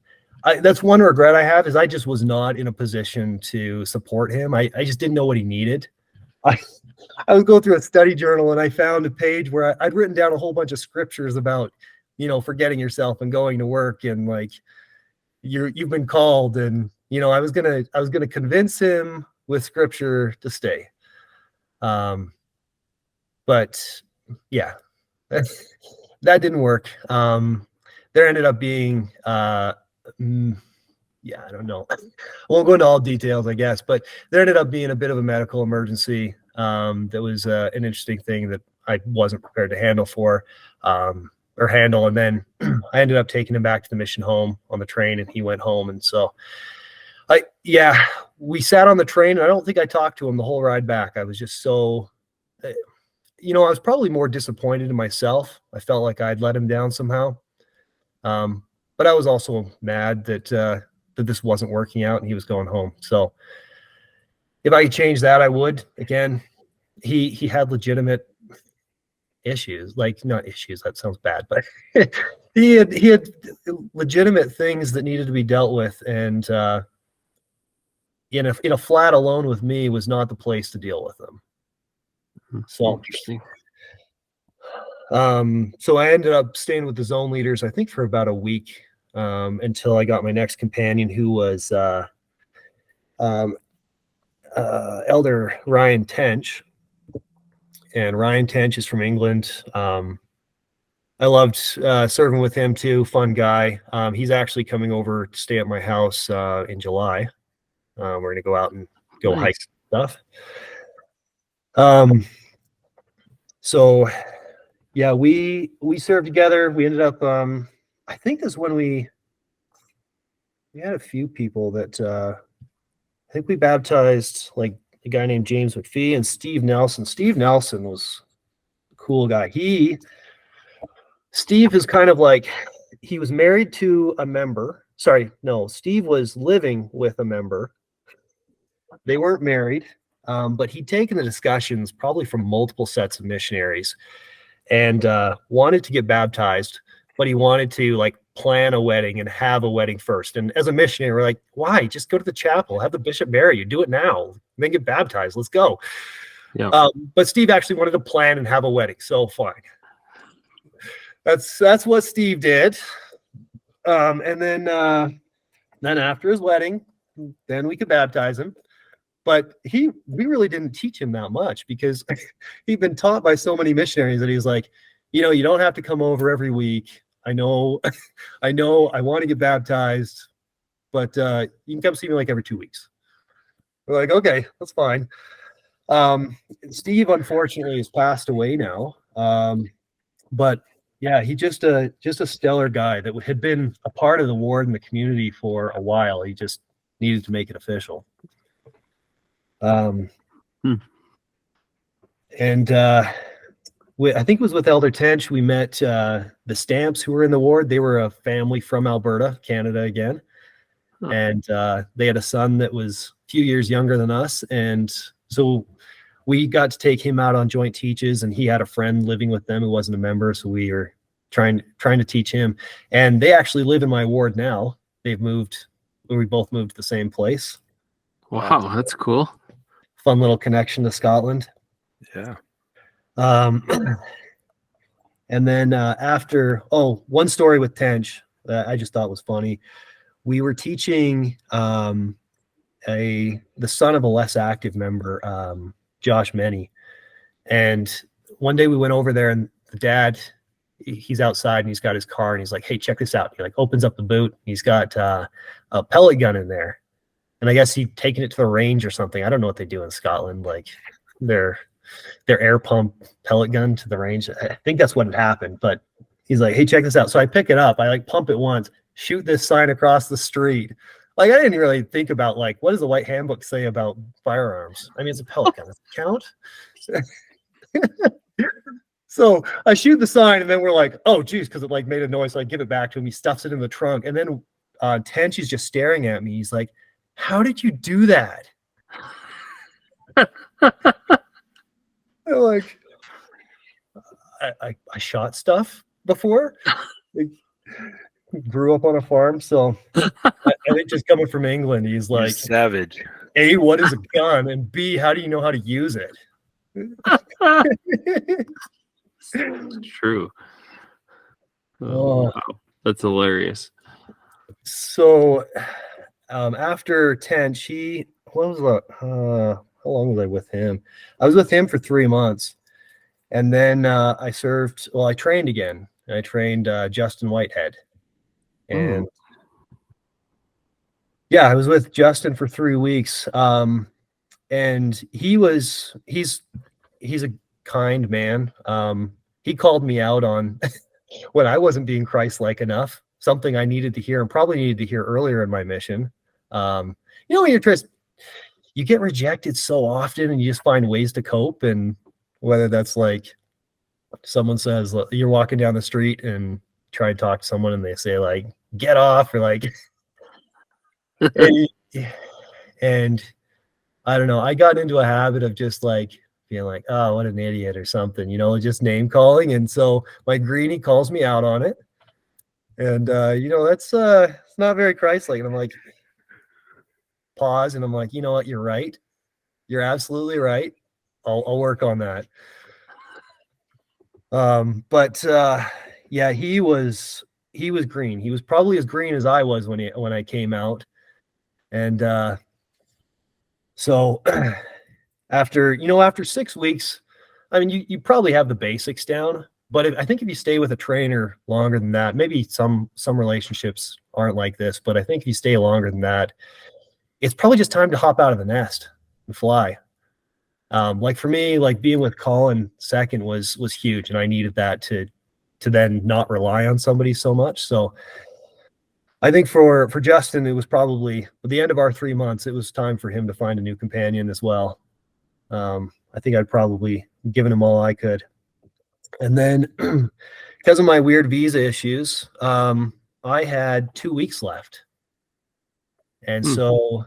S2: that's one regret I have, is I just was not in a position to support him. I just didn't know what he needed. I was going through a study journal, and I found a page where I'd written down a whole bunch of scriptures about, forgetting yourself and going to work, and like you've been called, and I was gonna convince him with scripture to stay. But yeah. That didn't work. There ended up being, I don't know. I won't go into all details, I guess, but there ended up being a bit of a medical emergency. That was an interesting thing that I wasn't prepared to handle. And then I ended up taking him back to the mission home on the train, and he went home. And so we sat on the train, and I don't think I talked to him the whole ride back. I was just so, I was probably more disappointed in myself. I felt like I'd let him down somehow. But I was also mad that this wasn't working out and he was going home. So if I could change that, I would. Again, he had legitimate issues, like not issues, that sounds bad, but he had legitimate things that needed to be dealt with, and in a flat alone with me was not the place to deal with them. So
S1: Interesting.
S2: so I ended up staying with the zone leaders, I think for about a week, until I got my next companion, who was Elder Ryan Tench. And Ryan Tench is from England. I loved serving with him too. Fun guy. He's actually coming over to stay at my house in July. We're going to go out and go
S1: Nice.
S2: hike stuff. So yeah, we served together. We ended up, I think this is when we had a few people that I think we baptized, like a guy named James McPhee and Steve Nelson. Steve Nelson was a cool guy. Steve is kind of like, he was married to a member. Sorry, no, Steve was living with a member. They weren't married, but he'd taken the discussions probably from multiple sets of missionaries and wanted to get baptized, but he wanted to like plan a wedding and have a wedding first. And as a missionary, we're like, why? Just go to the chapel, have the bishop marry you, do it now, then get baptized. Let's go.
S1: Yeah.
S2: But Steve actually wanted to plan and have a wedding, so fine. That's what Steve did. And then after his wedding, then we could baptize him. But we really didn't teach him that much because he'd been taught by so many missionaries that he's like, you don't have to come over every week. I know I want to get baptized, but you can come see me like every 2 weeks. We're like, okay, that's fine. Steve unfortunately has passed away now. But yeah, he just a stellar guy that had been a part of the ward in the community for a while. He just needed to make it official. And I think it was with Elder Tench, we met the Stamps who were in the ward. They were a family from Alberta, Canada again.
S1: Huh.
S2: And they had a son that was a few years younger than us. And so we got to take him out on joint teaches, and he had a friend living with them who wasn't a member. So we were trying to teach him. And they actually live in my ward now. We both moved to the same place.
S1: Wow, that's cool.
S2: Fun little connection to Scotland.
S3: Yeah.
S2: And then one story with Tench that I just thought was funny. We were teaching the son of a less active member, Josh Meny. And one day we went over there, and the dad, he's outside and he's got his car, and he's like, hey, check this out. He like opens up the boot. He's got a pellet gun in there. And I guess he'd taken it to the range or something. I don't know what they do in Scotland. Like their air pump pellet gun to the range. I think that's what had happened. But he's like, hey, check this out. So I pick it up. I like pump it once, shoot this sign across the street. Like I didn't really think about like, what does the White Handbook say about firearms? I mean, it's a pellet gun. Does it count? So I shoot the sign, and then we're like, oh, geez, because it like made a noise. So I give it back to him. He stuffs it in the trunk. And then Tench is just staring at me. He's like, how did you do that? I'm like, I shot stuff before. I grew up on a farm, so I think just coming from England, he's like,
S3: savage.
S2: A, what is a gun? And B, how do you know how to use it?
S1: It's true.
S2: Oh.
S1: Wow. That's hilarious.
S2: So after Tench, how long was I with him? I was with him for 3 months. And then I trained again. I trained Justin Whitehead. And yeah, I was with Justin for 3 weeks. And he's a kind man. He called me out on when I wasn't being Christ-like enough, something I needed to hear and probably needed to hear earlier in my mission. When you get rejected so often and you just find ways to cope, and whether that's like someone says you're walking down the street and try to talk to someone and they say like get off, or like and I don't know, I got into a habit of just like being like, oh, what an idiot or something, just name calling. And so my greenie calls me out on it. And, that's it's not very Christ-like. And I'm like, pause. And I'm like, you know what? You're right. You're absolutely right. I'll work on that. Yeah, he was green. He was probably as green as I was when I came out. And so after 6 weeks, I mean, you probably have the basics down, but I think if you stay with a trainer longer than that, maybe some relationships aren't like this, but I think if you stay longer than that, it's probably just time to hop out of the nest and fly. Like for me, like being with Colin second was huge, and I needed that to then not rely on somebody so much. So I think for Justin, it was probably at the end of our 3 months, it was time for him to find a new companion as well. I think I'd probably given him all I could. And then because of my weird visa issues, I had 2 weeks left. And so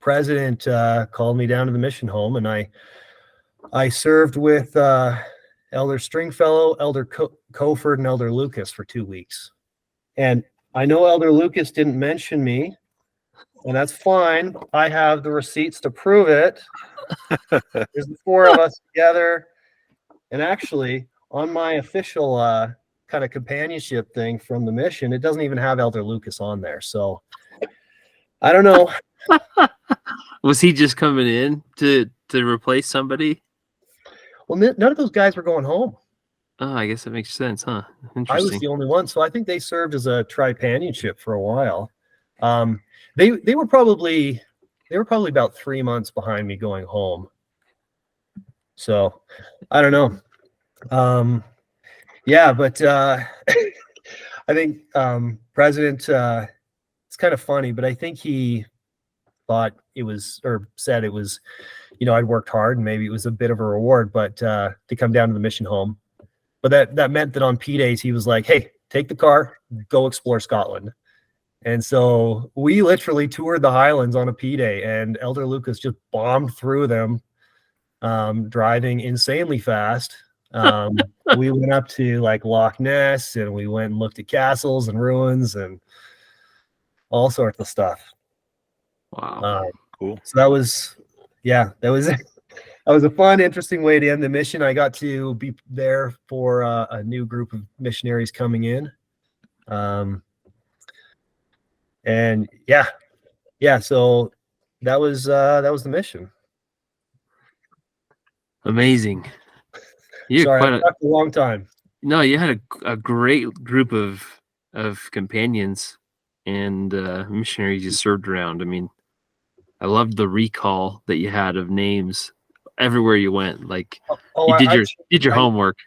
S2: President called me down to the mission home, and I served with Elder Stringfellow, Elder Coford, and Elder Lucas for 2 weeks. And I know Elder Lucas didn't mention me, and that's fine. I have the receipts to prove it. There's the 4 of us together. And actually, on my official kind of companionship thing from the mission, it doesn't even have Elder Lucas on there. So I don't know.
S1: Was he just coming in to replace somebody?
S2: Well, none of those guys were going home.
S1: Oh, I guess that makes sense, huh?
S2: I was
S1: Interesting.
S2: the only one, so I think they served as a tripanionship for a while. They were probably about 3 months behind me going home. So I don't know. Yeah, but I think President, it's kind of funny, but I think he thought it was, or said it was, I'd worked hard and maybe it was a bit of a reward, but to come down to the mission home. But that meant that on P days, he was like, hey, take the car, go explore Scotland. And so we literally toured the Highlands on a P day, and Elder Lucas just bombed through them, driving insanely fast. We went up to like Loch Ness, and we went and looked at castles and ruins and all sorts of stuff.
S1: Wow.
S3: Cool.
S2: So that was a fun, interesting way to end the mission. I got to be there for a new group of missionaries coming in. And yeah. So that was the mission.
S1: Amazing. You
S2: Sorry,
S1: quite
S2: I talked a long time.
S1: No, you had a great group of companions and missionaries you served around. I mean, I loved the recall that you had of names everywhere you went. Like you did your homework.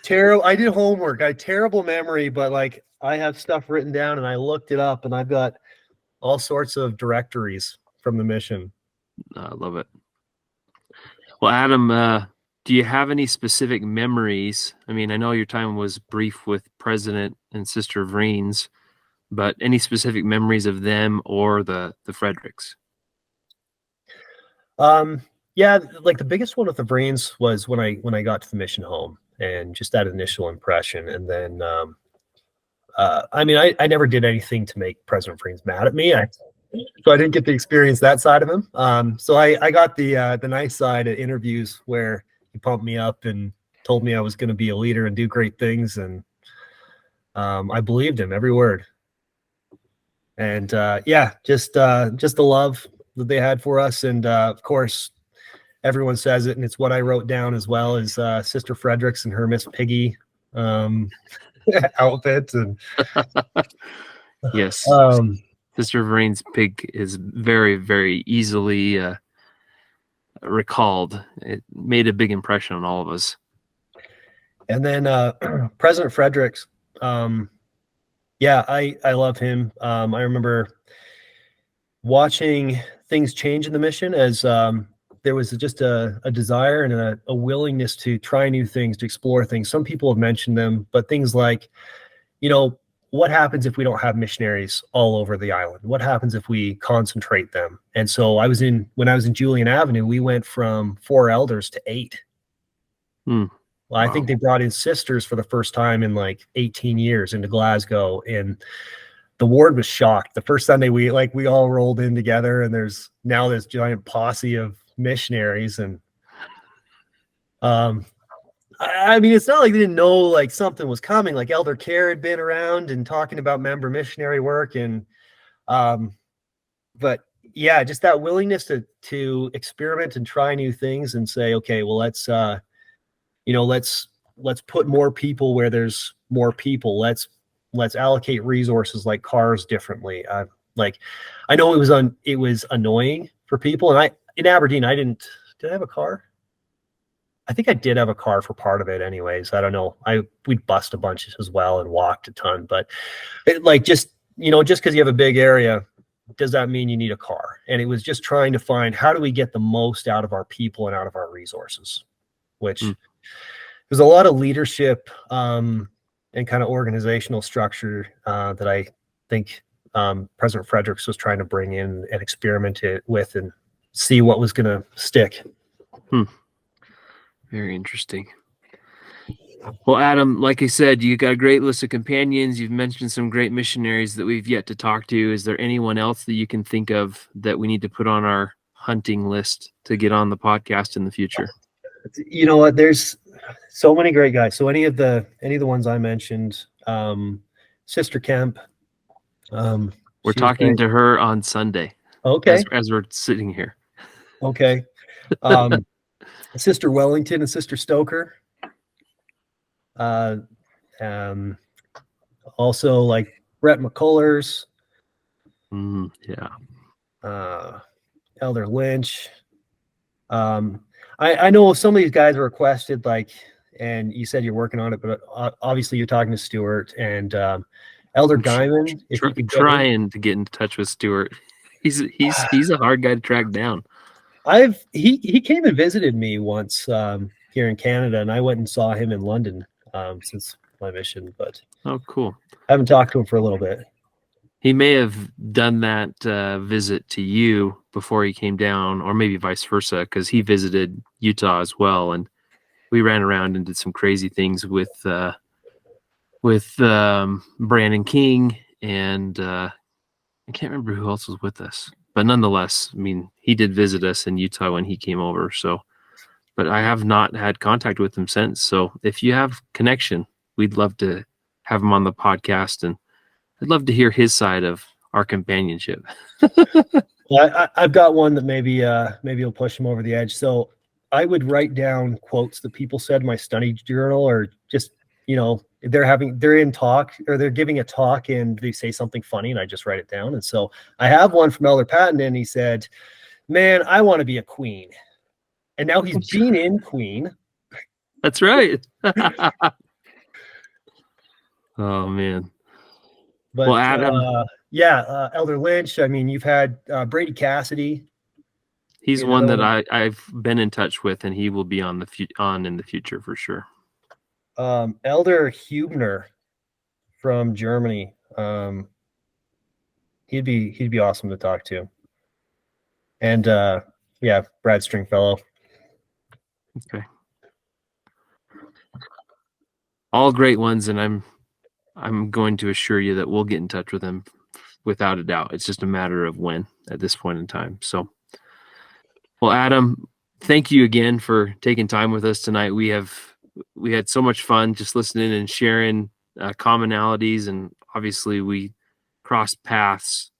S2: I did homework. I had terrible memory, but like I have stuff written down and I looked it up, and I've got all sorts of directories from the mission.
S1: I love it. Well, Adam, do you have any specific memories? I mean, I know your time was brief with President and Sister Vreens, but any specific memories of them or the Fredericks?
S2: Yeah, like the biggest one with the Vreens was when I got to the mission home, and just that initial impression. And then I mean, I never did anything to make President Vreens mad at me. So I didn't get to experience that side of him. So I got the nice side at interviews where he pumped me up and told me I was going to be a leader and do great things. And I believed him every word. And just the love that they had for us. And of course, everyone says it, and it's what I wrote down as well, is Sister Fredericks and her Miss Piggy outfit. And
S1: yes, Sister Vreens' pig is very, very easily recalled. It made a big impression on all of us.
S2: And then President Fredericks, I love him. I remember watching things change in the mission as there was just a desire and a willingness to try new things, to explore things. Some people have mentioned them, but things like, what happens if we don't have missionaries all over the island? What happens if we concentrate them? And so when I was in Julian Avenue, we went from 4 elders to 8.
S1: Hmm.
S2: Well, I
S1: Wow.
S2: think they brought in sisters for the first time in like 18 years into Glasgow, and the ward was shocked. The first Sunday we all rolled in together, and there's now this giant posse of missionaries. And I mean, it's not like they didn't know like something was coming. Like Elder Kerr had been around and talking about member missionary work, and but yeah, just that willingness to experiment and try new things and say, okay, well, let's put more people where there's more people. Let's allocate resources like cars differently. Like, I know it was annoying for people, and in Aberdeen, did I have a car? I think I did have a car for part of it anyways. I don't know. We'd bust a bunch as well and walked a ton, but just because you have a big area, does that mean you need a car? And it was just trying to find, how do we get the most out of our people and out of our resources, which there's a lot of leadership and kind of organizational structure that I think President Fredericks was trying to bring in and experiment it with and see what was going to stick.
S1: Very interesting. Well, Adam, like I said, you got a great list of companions. You've mentioned some great missionaries that we've yet to talk to. Is there anyone else that you can think of that we need to put on our hunting list to get on the podcast in the future?
S2: You know what? There's so many great guys. So any of the ones I mentioned, Sister Kemp.
S1: We're talking to her on Sunday.
S2: Okay.
S1: As we're sitting here.
S2: Okay. Sister Wellington and Sister Stoker. Also like Brett McCullers.
S1: Yeah.
S2: Elder Lynch. I know some of these guys are requested, like, and you said you're working on it, but obviously you're talking to Stuart and Elder Guyman. If you could
S1: trying to get in touch with Stuart, he's a hard guy to track down.
S2: He came and visited me once here in Canada, and I went and saw him in London since my mission. But
S1: oh, cool!
S2: I haven't talked to him for a little bit.
S1: He may have done that visit to you before he came down, or maybe vice versa, because he visited Utah as well, and we ran around and did some crazy things with Brandon King, and I can't remember who else was with us. But nonetheless, I mean, he did visit us in Utah when he came over. So, but I have not had contact with him since. So if you have connection, we'd love to have him on the podcast, and I'd love to hear his side of our companionship.
S2: Well, I've got one that maybe will push him over the edge. So I would write down quotes that people said in my study journal, or just, they're in talk, or they're giving a talk and they say something funny, and I just write it down. And so I have one from Elder Patton, and he said, "Man, I want to be a queen." And now he's been in Queen.
S1: That's right. Oh man.
S2: But
S1: well, Adam,
S2: Elder Lynch. I mean, you've had Brady Cassidy.
S1: He's one that I've been in touch with, and he will be on in the future for sure.
S2: Elder Hubner from Germany. He'd be awesome to talk to. And Brad Stringfellow.
S1: Okay. All great ones, and I'm going to assure you that we'll get in touch with him without a doubt. It's just a matter of when at this point in time. So, well, Adam, thank you again for taking time with us tonight. We had so much fun just listening and sharing commonalities, and obviously we crossed paths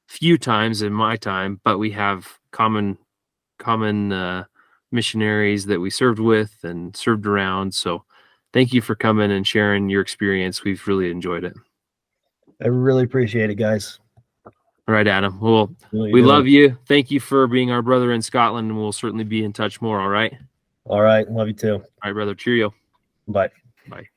S1: few times in my time, but we have common missionaries that we served with and served around. So thank you for coming and sharing your experience. We've really enjoyed it.
S2: I really appreciate it, guys.
S1: All right, Adam. Well, we love you. Thank you for being our brother in Scotland, and we'll certainly be in touch more. All right.
S2: All right. Love you too.
S1: All right, brother. Cheerio.
S2: Bye.
S1: Bye.